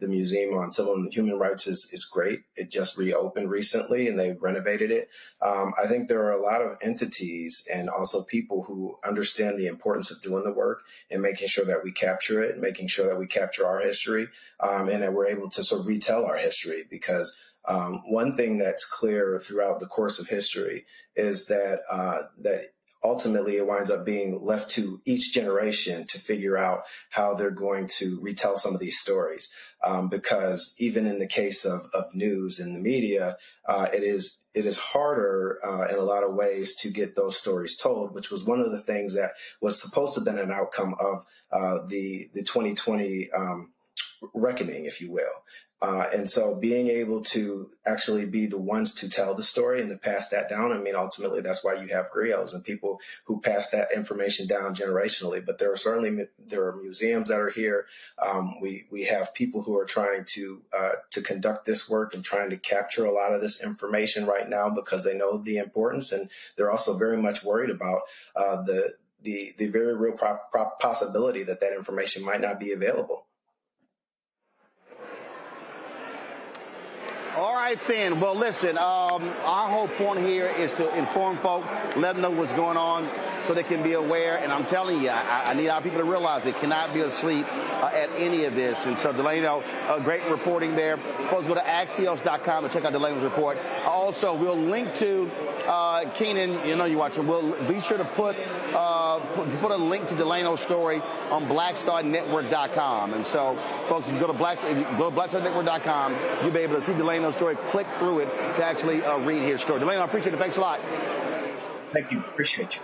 Museum on Civil and Human Rights is great. It just reopened recently and they renovated it. I think there are a lot of entities and also people who understand the importance of doing the work and making sure that we capture it, and making sure that we capture our history, and that we're able to sort of retell our history. Because one thing that's clear throughout the course of history is that ultimately it winds up being left to each generation to figure out how they're going to retell some of these stories. Because even in the case of news and the media, it is harder in a lot of ways to get those stories told, which was one of the things that was supposed to have been an outcome of the 2020 reckoning, if you will. And so being able to actually be the ones to tell the story and to pass that down, I mean, ultimately, that's why you have griots and people who pass that information down generationally. But there are museums that are here. We have people who are trying to conduct this work and trying to capture a lot of this information right now because they know the importance, and they're also very much worried about the very real possibility that information might not be available. All right, then. Well, listen, our whole point here is to inform folk, let them know what's going on so they can be aware. And I'm telling you, I need our people to realize they cannot be asleep at any of this. And so, Delano, great reporting there. Folks, go to Axios.com to check out Delano's report. Also, we'll link to Keenan, you know you're watching. We'll be sure to put a link to Delano's story on BlackStarNetwork.com. And so, folks, if you go to BlackStarNetwork.com, you'll be able to see Delano's story, click through it to actually read his story. Delano, I appreciate it. Thanks a lot. Thank you. Appreciate you.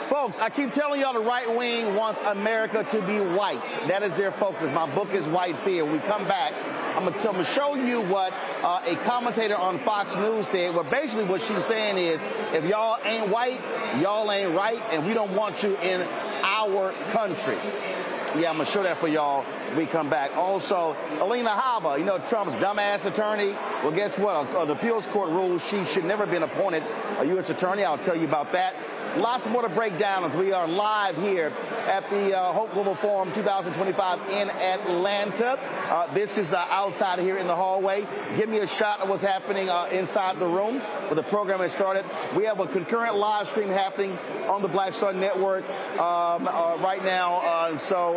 Folks, I keep telling y'all the right wing wants America to be white. That is their focus. My book is White Fear. When we come back, I'm going to show you what a commentator on Fox News said. Well, basically what she's saying is, if y'all ain't white, y'all ain't right, and we don't want you in our country. Yeah, I'm going to show that for y'all when we come back. Also, Alina Habba, you know, Trump's dumbass attorney. Well, guess what? The appeals court rules she should never have been appointed a U.S. attorney. I'll tell you about that. Lots more to break down as we are live here at the Hope Global Forum 2025 in Atlanta. This is outside here in the hallway. Give me a shot of what's happening inside the room where the program has started. We have a concurrent live stream happening on the Black Star Network right now. And so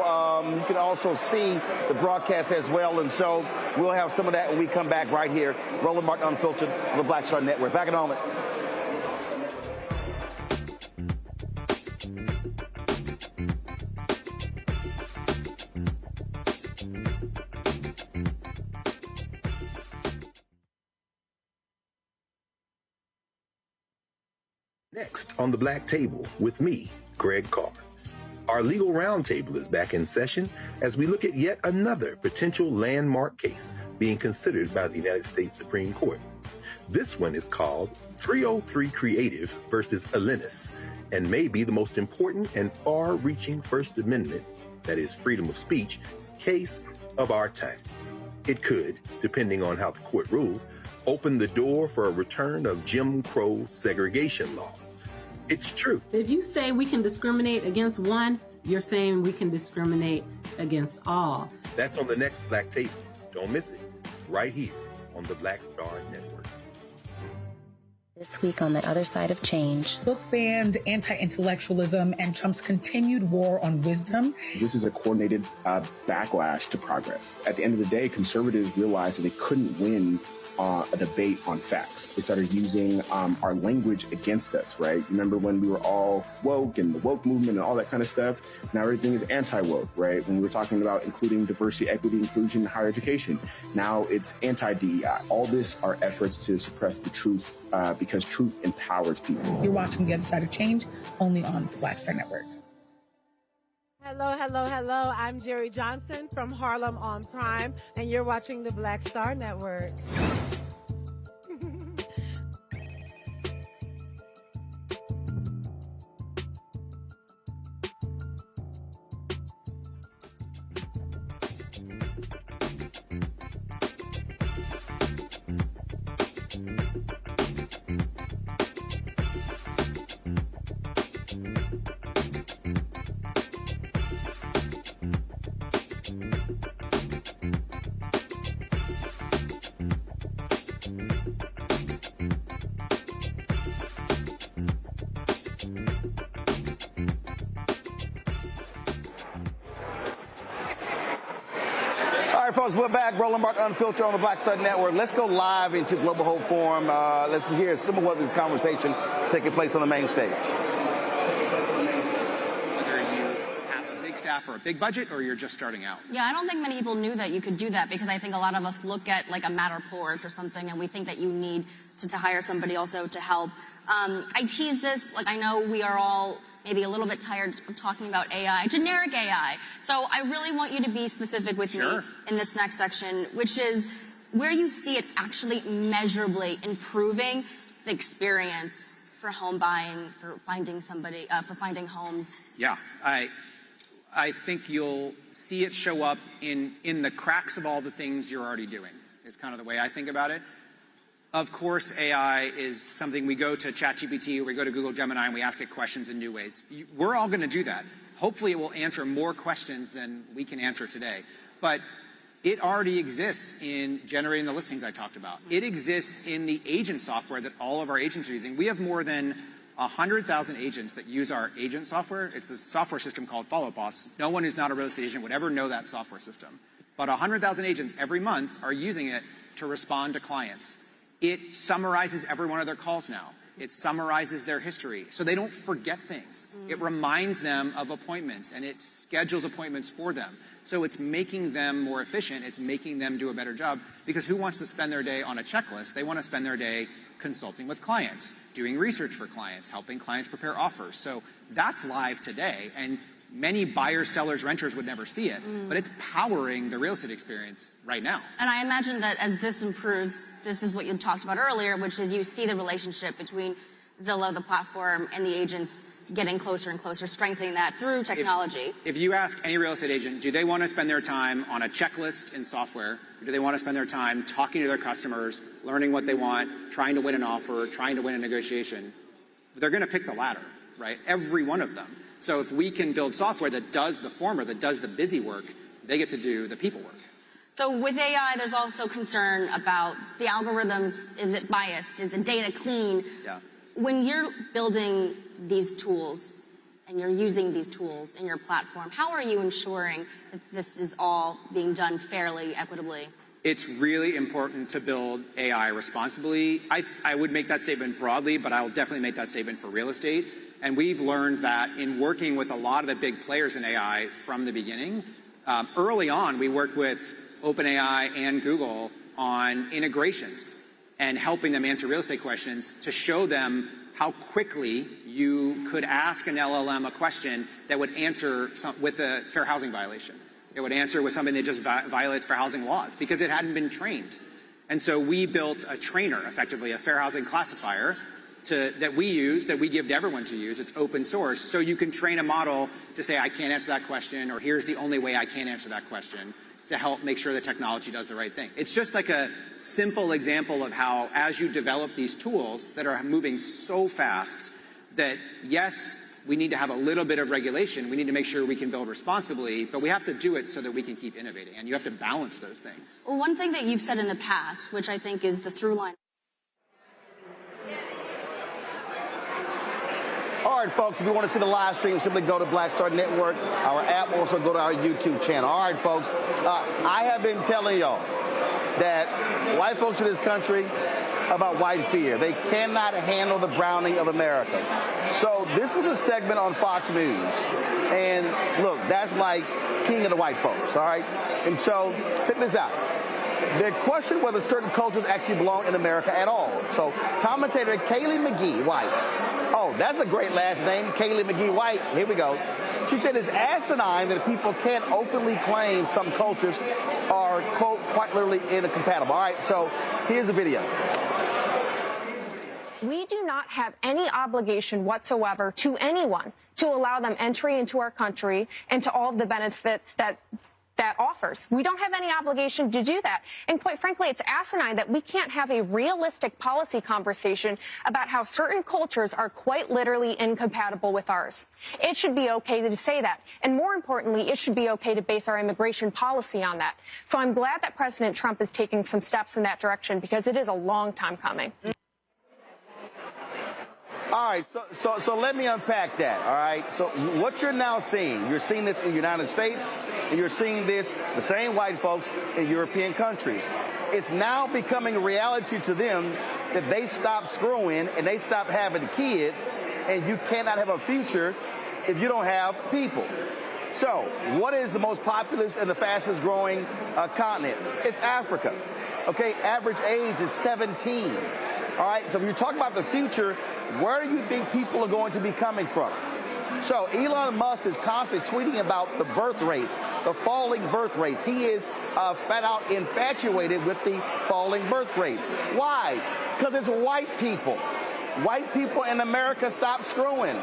you can also see the broadcast as well. And so we'll have some of that when we come back right here. Roland Martin Unfiltered on the Black Star Network. Back in a moment. Next on the Black Table with me, Greg Carson. Our legal roundtable is back in session as we look at yet another potential landmark case being considered by the United States Supreme Court. This one is called 303 Creative versus Alennis, and may be the most important and far-reaching First Amendment, that is freedom of speech, case of our time. It could, depending on how the court rules, open the door for a return of Jim Crow segregation laws. It's true. If you say we can discriminate against one, you're saying we can discriminate against all. That's on the next Black Table. Don't miss it. Right here on the Black Star Network. This week on the other side of change. Book bans, anti-intellectualism, and Trump's continued war on wisdom. This is a coordinated backlash to progress. At the end of the day, conservatives realized that they couldn't win a debate on facts. They started using our language against us, right? Remember when we were all woke and the woke movement and all that kind of stuff? Now everything is anti-woke, right? When we were talking about including diversity, equity, inclusion, higher education, now it's anti-DEI. All this are efforts to suppress the truth because truth empowers people. You're watching The Other Side of Change only on the Black Star Network. Hello, hello, hello. I'm Jerry Johnson from Harlem on Prime, and you're watching the Black Star Network. Folks, we're back. Roland Martin Unfiltered on the Black Star Network. Let's go live into Global Hope Forum. Let's hear some of what this conversation is taking place on the main stage. Whether you have a big staff or a big budget or you're just starting out. Yeah, I don't think many people knew that you could do that because I think a lot of us look at like a Matterport or something and we think that you need to hire somebody also to help. I tease this, like I know we are all maybe a little bit tired of talking about AI, generic AI. So I really want you to be specific with me in this next section, which is where you see it actually measurably improving the experience for home buying, for finding somebody, for finding homes. Yeah, I think you'll see it show up in the cracks of all the things you're already doing. Is kind of the way I think about it. Of course, AI is something we go to ChatGPT or we go to Google Gemini and we ask it questions in new ways. We're all going to do that. Hopefully it will answer more questions than we can answer today. But it already exists in generating the listings I talked about. It exists in the agent software that all of our agents are using. We have more than 100,000 agents that use our agent software. It's a software system called Follow Boss. No one who's not a real estate agent would ever know that software system. But 100,000 agents every month are using it to respond to clients. It summarizes every one of their calls now. It summarizes their history so they don't forget things. It reminds them of appointments and it schedules appointments for them. So it's making them more efficient. It's making them do a better job because who wants to spend their day on a checklist? They want to spend their day consulting with clients, doing research for clients, helping clients prepare offers. So that's live today. And many buyers, sellers, renters would never see it, but it's powering the real estate experience right now. And I imagine that as this improves, this is what you talked about earlier, which is you see the relationship between Zillow, the platform, and the agents getting closer and closer, strengthening that through technology. If you ask any real estate agent, do they want to spend their time on a checklist in software, or do they want to spend their time talking to their customers, learning what they want, trying to win an offer, trying to win a negotiation? They're going to pick the latter, right? Every one of them. So if we can build software that does the former, that does the busy work, they get to do the people work. So with AI, there's also concern about the algorithms. Is it biased? Is the data clean? Yeah. When you're building these tools and you're using these tools in your platform, how are you ensuring that this is all being done fairly, equitably? It's really important to build AI responsibly. I would make that statement broadly, but I'll definitely make that statement for real estate. And we've learned that in working with a lot of the big players in AI from the beginning. Early on, we worked with OpenAI and Google on integrations and helping them answer real estate questions to show them how quickly you could ask an LLM a question that would answer with a fair housing violation. It would answer with something that just violates fair housing laws because it hadn't been trained. And so we built a trainer, effectively a fair housing classifier, that we use, that we give to everyone to use. It's open source. So you can train a model to say, I can't answer that question, or here's the only way I can answer that question, to help make sure the technology does the right thing. It's just like a simple example of how, as you develop these tools that are moving so fast, that yes, we need to have a little bit of regulation. We need to make sure we can build responsibly, but we have to do it so that we can keep innovating. And you have to balance those things. Well, one thing that you've said in the past, which I think is the through line. All right, folks, if you want to see the live stream, simply go to Black Star Network, our app, also go to our YouTube channel. All right, folks, I have been telling y'all that white folks in this country about white fear. They cannot handle the browning of America. So this was a segment on Fox News. And look, that's like king of the white folks, all right? And so check this out. They question whether certain cultures actually belong in America at all. So commentator Kaylee McGee White. Oh, that's a great last name, Kaylee McGee White. Here we go. She said it's asinine that people can't openly claim some cultures are, quote, quite literally incompatible. All right, so here's the video. We do not have any obligation whatsoever to anyone to allow them entry into our country and to all of the benefits that offers. We don't have any obligation to do that. And quite frankly, it's asinine that we can't have a realistic policy conversation about how certain cultures are quite literally incompatible with ours. It should be okay to say that. And more importantly, it should be okay to base our immigration policy on that. So I'm glad that President Trump is taking some steps in that direction because it is a long time coming. All right, so let me unpack that, all right? So what you're now seeing, you're seeing this in the United States, and you're seeing this, the same white folks in European countries. It's now becoming a reality to them that they stop screwing and they stop having kids, and you cannot have a future if you don't have people. So what is the most populous and the fastest growing continent? It's Africa. Okay, average age is 17. All right, so when you talk about the future, where do you think people are going to be coming from? So Elon Musk is constantly tweeting about the birth rates, the falling birth rates. He is flat out infatuated with the falling birth rates. Why? Because it's white people. White people in America stop screwing.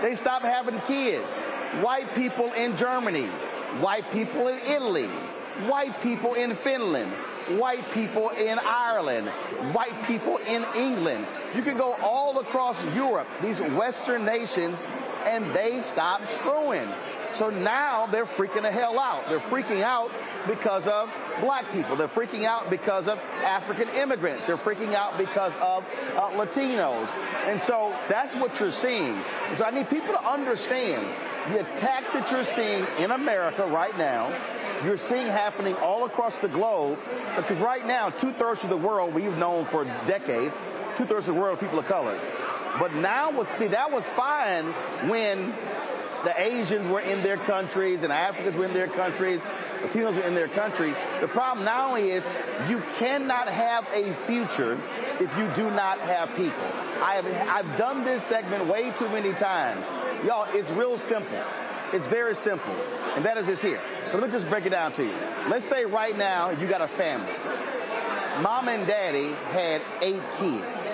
They stop having kids. White people in Germany. White people in Italy. White people in Finland. White people in Ireland, white people in England. You can go all across Europe, these Western nations, and they stop screwing. So now they're freaking the hell out. They're freaking out because of black people. They're freaking out because of African immigrants. They're freaking out because of Latinos. And so that's what you're seeing. So I need people to understand the attacks that you're seeing in America right now, you're seeing happening all across the globe, because right now, 2/3 of the world we've known for decades, 2/3 of the world people of color. But now, that was fine when the Asians were in their countries and Africans were in their countries, Latinos were in their country. The problem now is you cannot have a future if you do not have people. I've done this segment way too many times. Y'all, it's real simple. It's very simple. And that is this here. So let me just break it down to you. Let's say right now you got a family. Mom and daddy had 8 kids.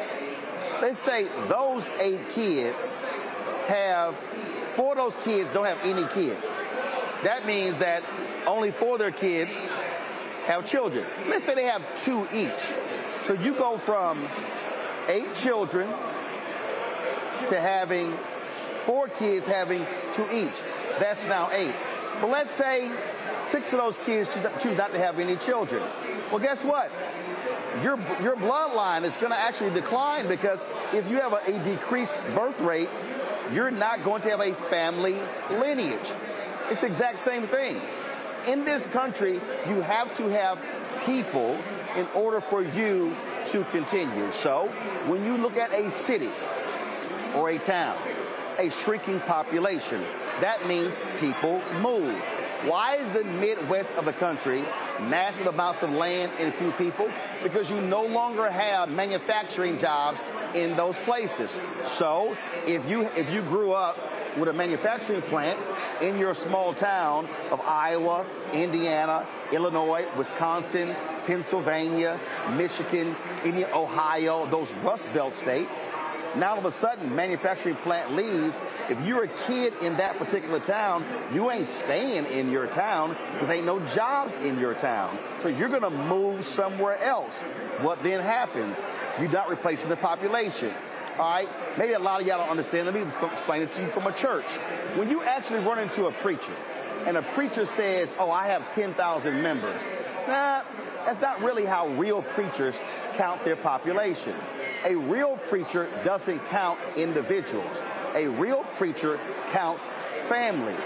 Let's say those 8 kids four of those kids don't have any kids. That means that only four of their kids have children. Let's say they have two each. So you go from 8 children to having 4 kids having 2 each. That's now 8. But let's say 6 of those kids choose not to have any children. Well, guess what? Your bloodline is going to actually decline, because if you have a decreased birth rate, you're not going to have a family lineage. It's the exact same thing. In this country, you have to have people in order for you to continue. So when you look at a city or a town, a shrinking population, that means people move. Why is the Midwest of the country massive amounts of land and few people? Because you no longer have manufacturing jobs in those places. So if you grew up with a manufacturing plant in your small town of Iowa, Indiana, Illinois, Wisconsin, Pennsylvania, Michigan, Ohio, those Rust Belt states, now all of a sudden manufacturing plant leaves. If you're a kid in that particular town, you ain't staying in your town because ain't no jobs in your town. So you're going to move somewhere else. What then happens? You're not replacing the population. All right, maybe a lot of y'all don't understand. Let me explain it to you from a church. When you actually run into a preacher, and a preacher says, oh, I have 10,000 members. That's not really how real preachers count their population. A real preacher doesn't count individuals. A real preacher counts families.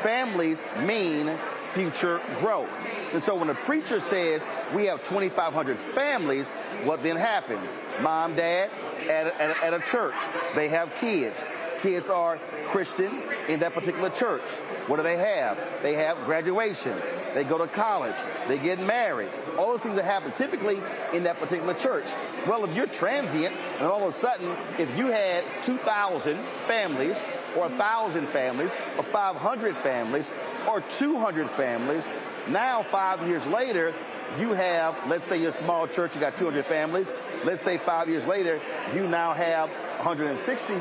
Families mean future growth. And so when a preacher says we have 2,500 families, what then happens? Mom, dad, at a church, they have kids. Kids are Christian in that particular church. What do they have? They have graduations. They go to college. They get married. All those things that happen typically in that particular church. Well, if you're transient and all of a sudden, if you had 2,000 families or 1,000 families or 500 families or 200 families, now 5 years later, you have, let's say your small church, you got 200 families. Let's say 5 years later, you now have 160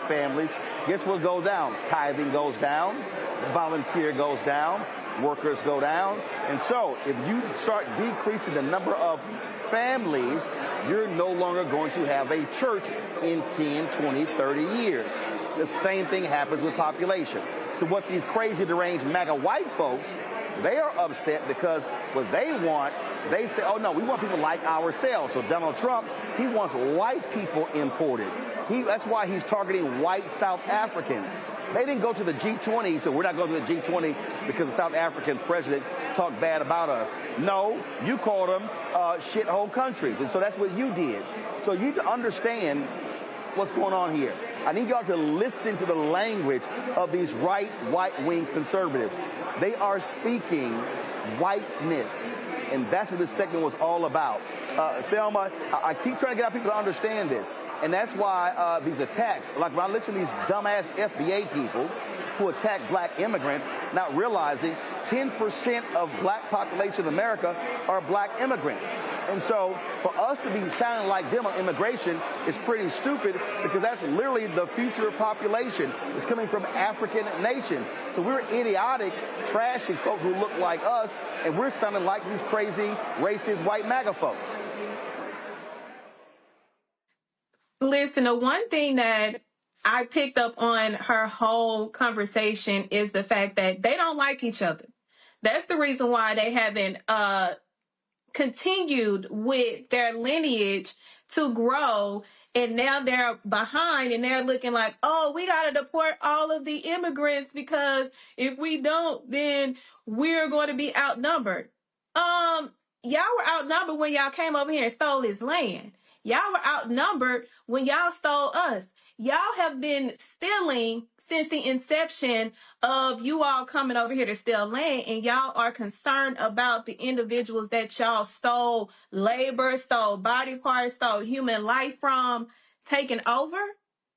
families. Guess what goes down? Tithing goes down. Volunteer goes down. Workers go down. And so if you start decreasing the number of families, you're no longer going to have a church in 10, 20, 30 years. The same thing happens with population. So what these crazy deranged MAGA white folks, they are upset because what they want, they say, oh no, we want people like ourselves. So Donald Trump, he wants white people imported. That's why he's targeting white South Africans. They didn't go to the G20, so we're not going to the G20 because the South African president talked bad about us. No, you called them shithole countries, and so that's what you did. So you need to understand what's going on here. I need y'all to listen to the language of these right-wing conservatives. They are speaking whiteness, and that's what this segment was all about. Thelma, I keep trying to get people to understand this, and that's why these attacks, like when I listen to these dumbass FBA people who attack black immigrants, not realizing 10% of black population in America are black immigrants. And so for us to be sounding like them on immigration is pretty stupid, because that's literally the future population. It's coming from African nations. So we're idiotic, trashy folk who look like us, and we're sounding like these crazy, racist, white MAGA folks. Listen, the one thing that I picked up on her whole conversation is the fact that they don't like each other. That's the reason why they haven't continued with their lineage to grow, and now they're behind and they're looking like, oh, we got to deport all of the immigrants because if we don't, then we're going to be outnumbered. Y'all were outnumbered when y'all came over here and stole this land. Y'all were outnumbered when y'all stole us. Y'all have been stealing since the inception of you all coming over here to steal land, and y'all are concerned about the individuals that y'all stole labor, stole body parts, stole human life from, taking over.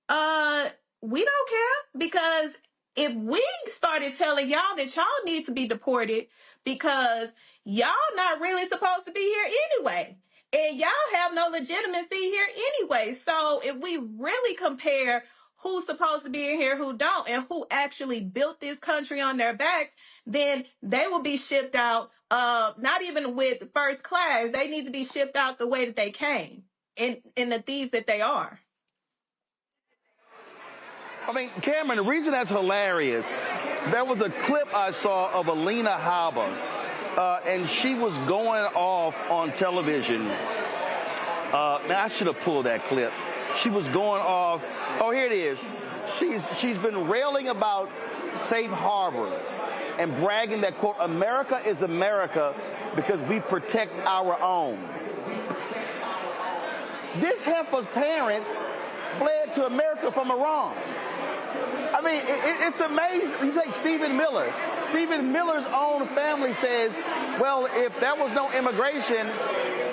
We don't care, because if we started telling y'all that y'all need to be deported because y'all not really supposed to be here anyway, and y'all have no legitimacy here anyway. So if we really compare who's supposed to be in here, who don't, and who actually built this country on their backs, then they will be shipped out, not even with first class. They need to be shipped out the way that they came, in the thieves that they are. I mean, Cameron, the reason that's hilarious, there was a clip I saw of Alina Habba, and she was going off on television. Man, I should have pulled that clip. She was going off. Oh, here it is. She's been railing about safe harbor and bragging that, quote, America is America because we protect our own. This heifer's parents fled to America from Iran. I mean, it's amazing. You take Stephen Miller. Stephen Miller's own family says, well, if there was no immigration,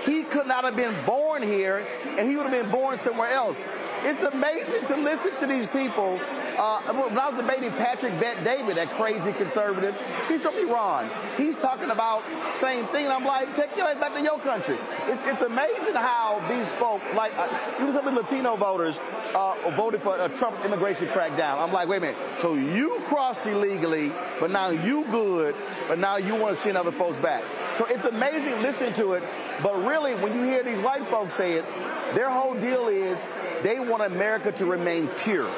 he could not have been born here, and he would have been born somewhere else. It's amazing to listen to these people. When I was debating Patrick Bet-David, that crazy conservative, he's from Iran. He's talking about same thing, and I'm like, take your ass back to your country. It's amazing how these folks, like even some of the Latino voters, voted for a Trump immigration crackdown. I'm like, wait a minute. So you crossed illegally, but now you good, but now you want to send other folks back. So it's amazing listening to it, but really, when you hear these white folks say it, their whole deal is they want America to remain pure,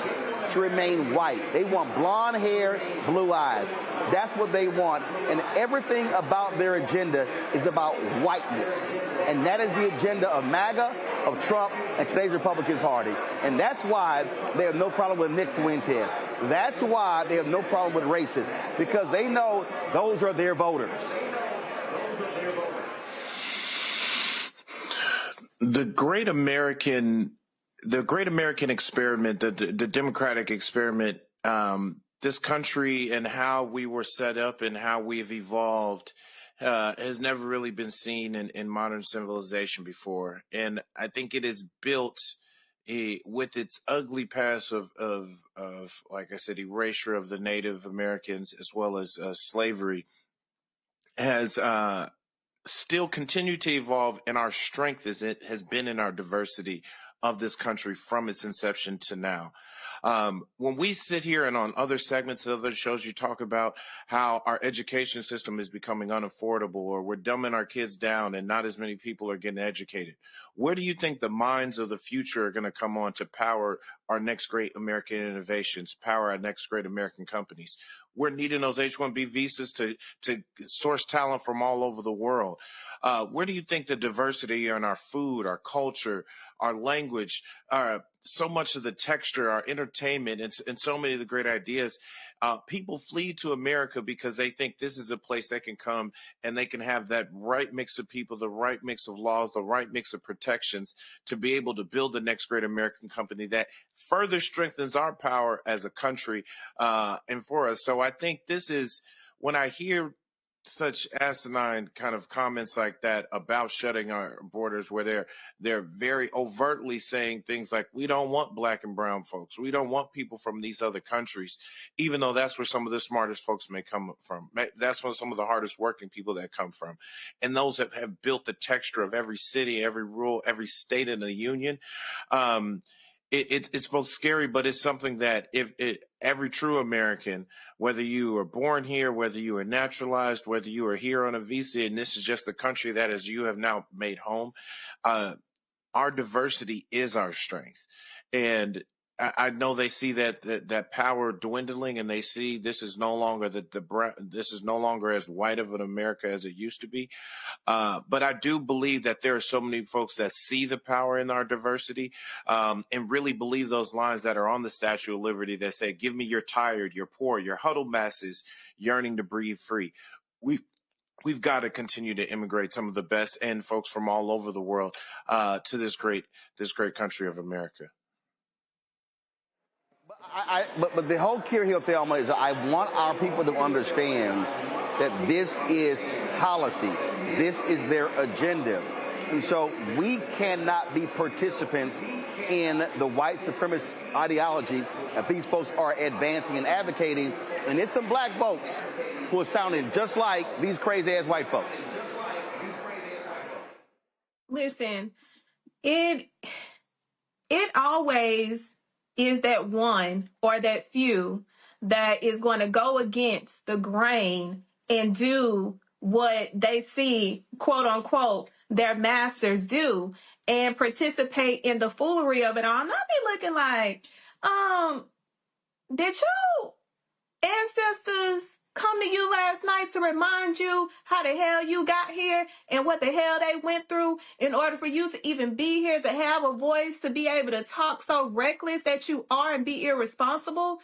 to remain white. They want blonde hair, blue eyes. That's what they want. And everything about their agenda is about whiteness. And that is the agenda of MAGA, of Trump, and today's Republican Party. And that's why they have no problem with Nick Fuentes. That's why they have no problem with racists, because they know those are their voters. The great American experiment, the democratic experiment, this country and how we were set up and how we've evolved has never really been seen in modern civilization before. And I think it is built with its ugly past of, like I said, erasure of the Native Americans as well as slavery, has still continue to evolve, and our strength has been in our diversity of this country from its inception to now. When we sit here and on other segments of other shows, you talk about how our education system is becoming unaffordable, or we're dumbing our kids down and not as many people are getting educated. Where do you think the minds of the future are going to come on to power our next great American innovations, power our next great American companies? We're needing those H-1B visas to source talent from all over the world. Where do you think the diversity in our food, our culture, our language, so much of the texture, our entertainment, and so many of the great ideas, people flee to America because they think this is a place they can come and they can have that right mix of people, the right mix of laws, the right mix of protections to be able to build the next great American company that further strengthens our power as a country and for us. So I think this is, when I hear such asinine kind of comments like that about shutting our borders, where they're very overtly saying things like, we don't want black and brown folks, we don't want people from these other countries, even though that's where some of the smartest folks may come from. That's where some of the hardest working people that come from, and those that have built the texture of every city, every rural, every state in the union. It's both scary, but it's something that every true American, whether you are born here, whether you are naturalized, whether you are here on a visa, and this is just the country that as you have now made home, our diversity is our strength. And I know they see that power dwindling, and they see this is no longer this is no longer as white of an America as it used to be. But I do believe that there are so many folks that see the power in our diversity, and really believe those lines that are on the Statue of Liberty that say, "Give me your tired, your poor, your huddled masses yearning to breathe free." We've got to continue to immigrate some of the best and folks from all over the world to this great country of America. But the whole key here, Thelma, is I want our people to understand that this is policy. This is their agenda. And so we cannot be participants in the white supremacist ideology that these folks are advancing and advocating. And it's some black folks who are sounding just like these crazy-ass white folks. Listen, it always is that one or that few that is going to go against the grain and do what they see, quote unquote, their masters do and participate in the foolery of it all. And I'll be looking like, did your ancestors come to you last night to remind you how the hell you got here and what the hell they went through in order for you to even be here, to have a voice, to be able to talk so reckless that you are and be irresponsible?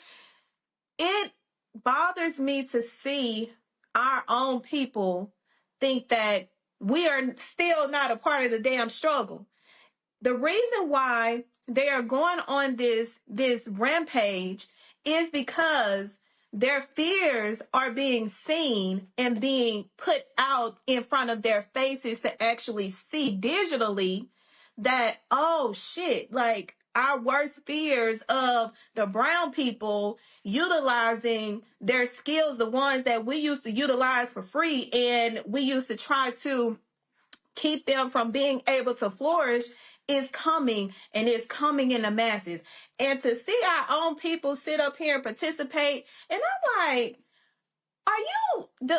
It bothers me to see our own people think that we are still not a part of the damn struggle. The reason why they are going on this rampage is because their fears are being seen and being put out in front of their faces to actually see digitally that, oh shit, like our worst fears of the brown people utilizing their skills, the ones that we used to utilize for free, and we used to try to keep them from being able to flourish, is coming, and it's coming in the masses. And to see our own people sit up here and participate, and I'm like, did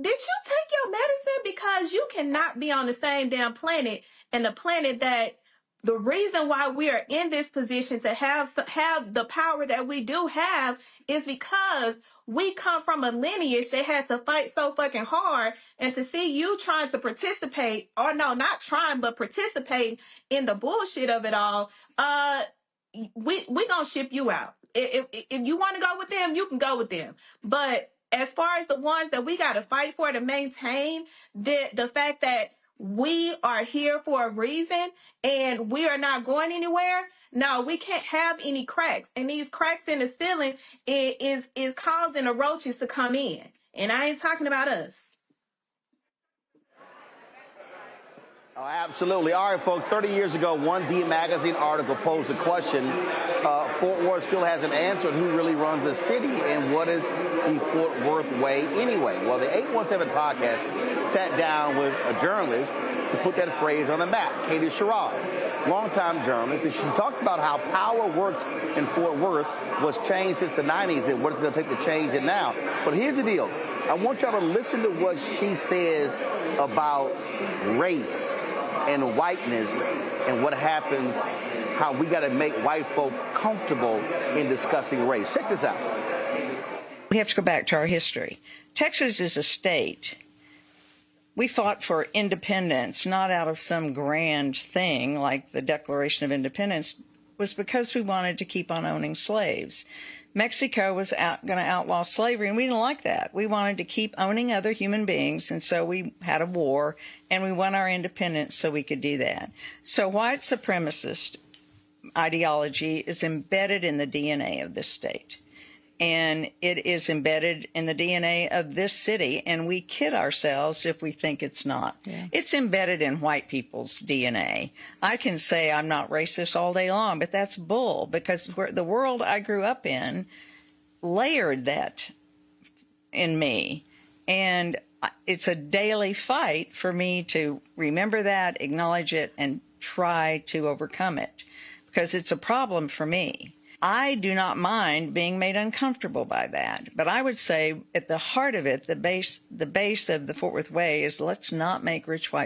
you take your medicine? Because you cannot be on the same damn planet, and the planet that the reason why we are in this position to have the power that we do have is because we come from a lineage that had to fight so fucking hard. And to see you trying to participate, or no, not trying, but participate in the bullshit of it all, we gonna ship you out. If you want to go with them, you can go with them. But as far as the ones that we got to fight for to maintain the fact that we are here for a reason and we are not going anywhere, no, we can't have any cracks. And these cracks in the ceiling is causing the roaches to come in. And I ain't talking about us. Oh, absolutely. All right, folks, 30 years ago, one D magazine article posed a question. Fort Worth still hasn't answered who really runs the city and what is the Fort Worth way anyway. Well, the 817 podcast sat down with a journalist to put that phrase on the map, Katie Sherrod, longtime journalist, and she talked about how power works in Fort Worth was changed since the 90s and what it's going to take to change it now. But here's the deal. I want y'all to listen to what she says about race and whiteness and what happens, how we got to make white folk comfortable in discussing race. Check this out. We have to go back to our history. Texas is a state. We fought for independence, not out of some grand thing like the Declaration of Independence, was because we wanted to keep on owning slaves. Mexico was going to outlaw slavery, and we didn't like that. We wanted to keep owning other human beings, and so we had a war, and we won our independence so we could do that. So white supremacist ideology is embedded in the DNA of this state, and it is embedded in the DNA of this city, and we kid ourselves if we think it's not. Yeah. It's embedded in white people's DNA. I can say I'm not racist all day long, but that's bull, because the world I grew up in layered that in me, and it's a daily fight for me to remember that, acknowledge it, and try to overcome it, because it's a problem for me. I do not mind being made uncomfortable by that. But I would say at the heart of it, the base of the Fort Worth Way is let's not make rich white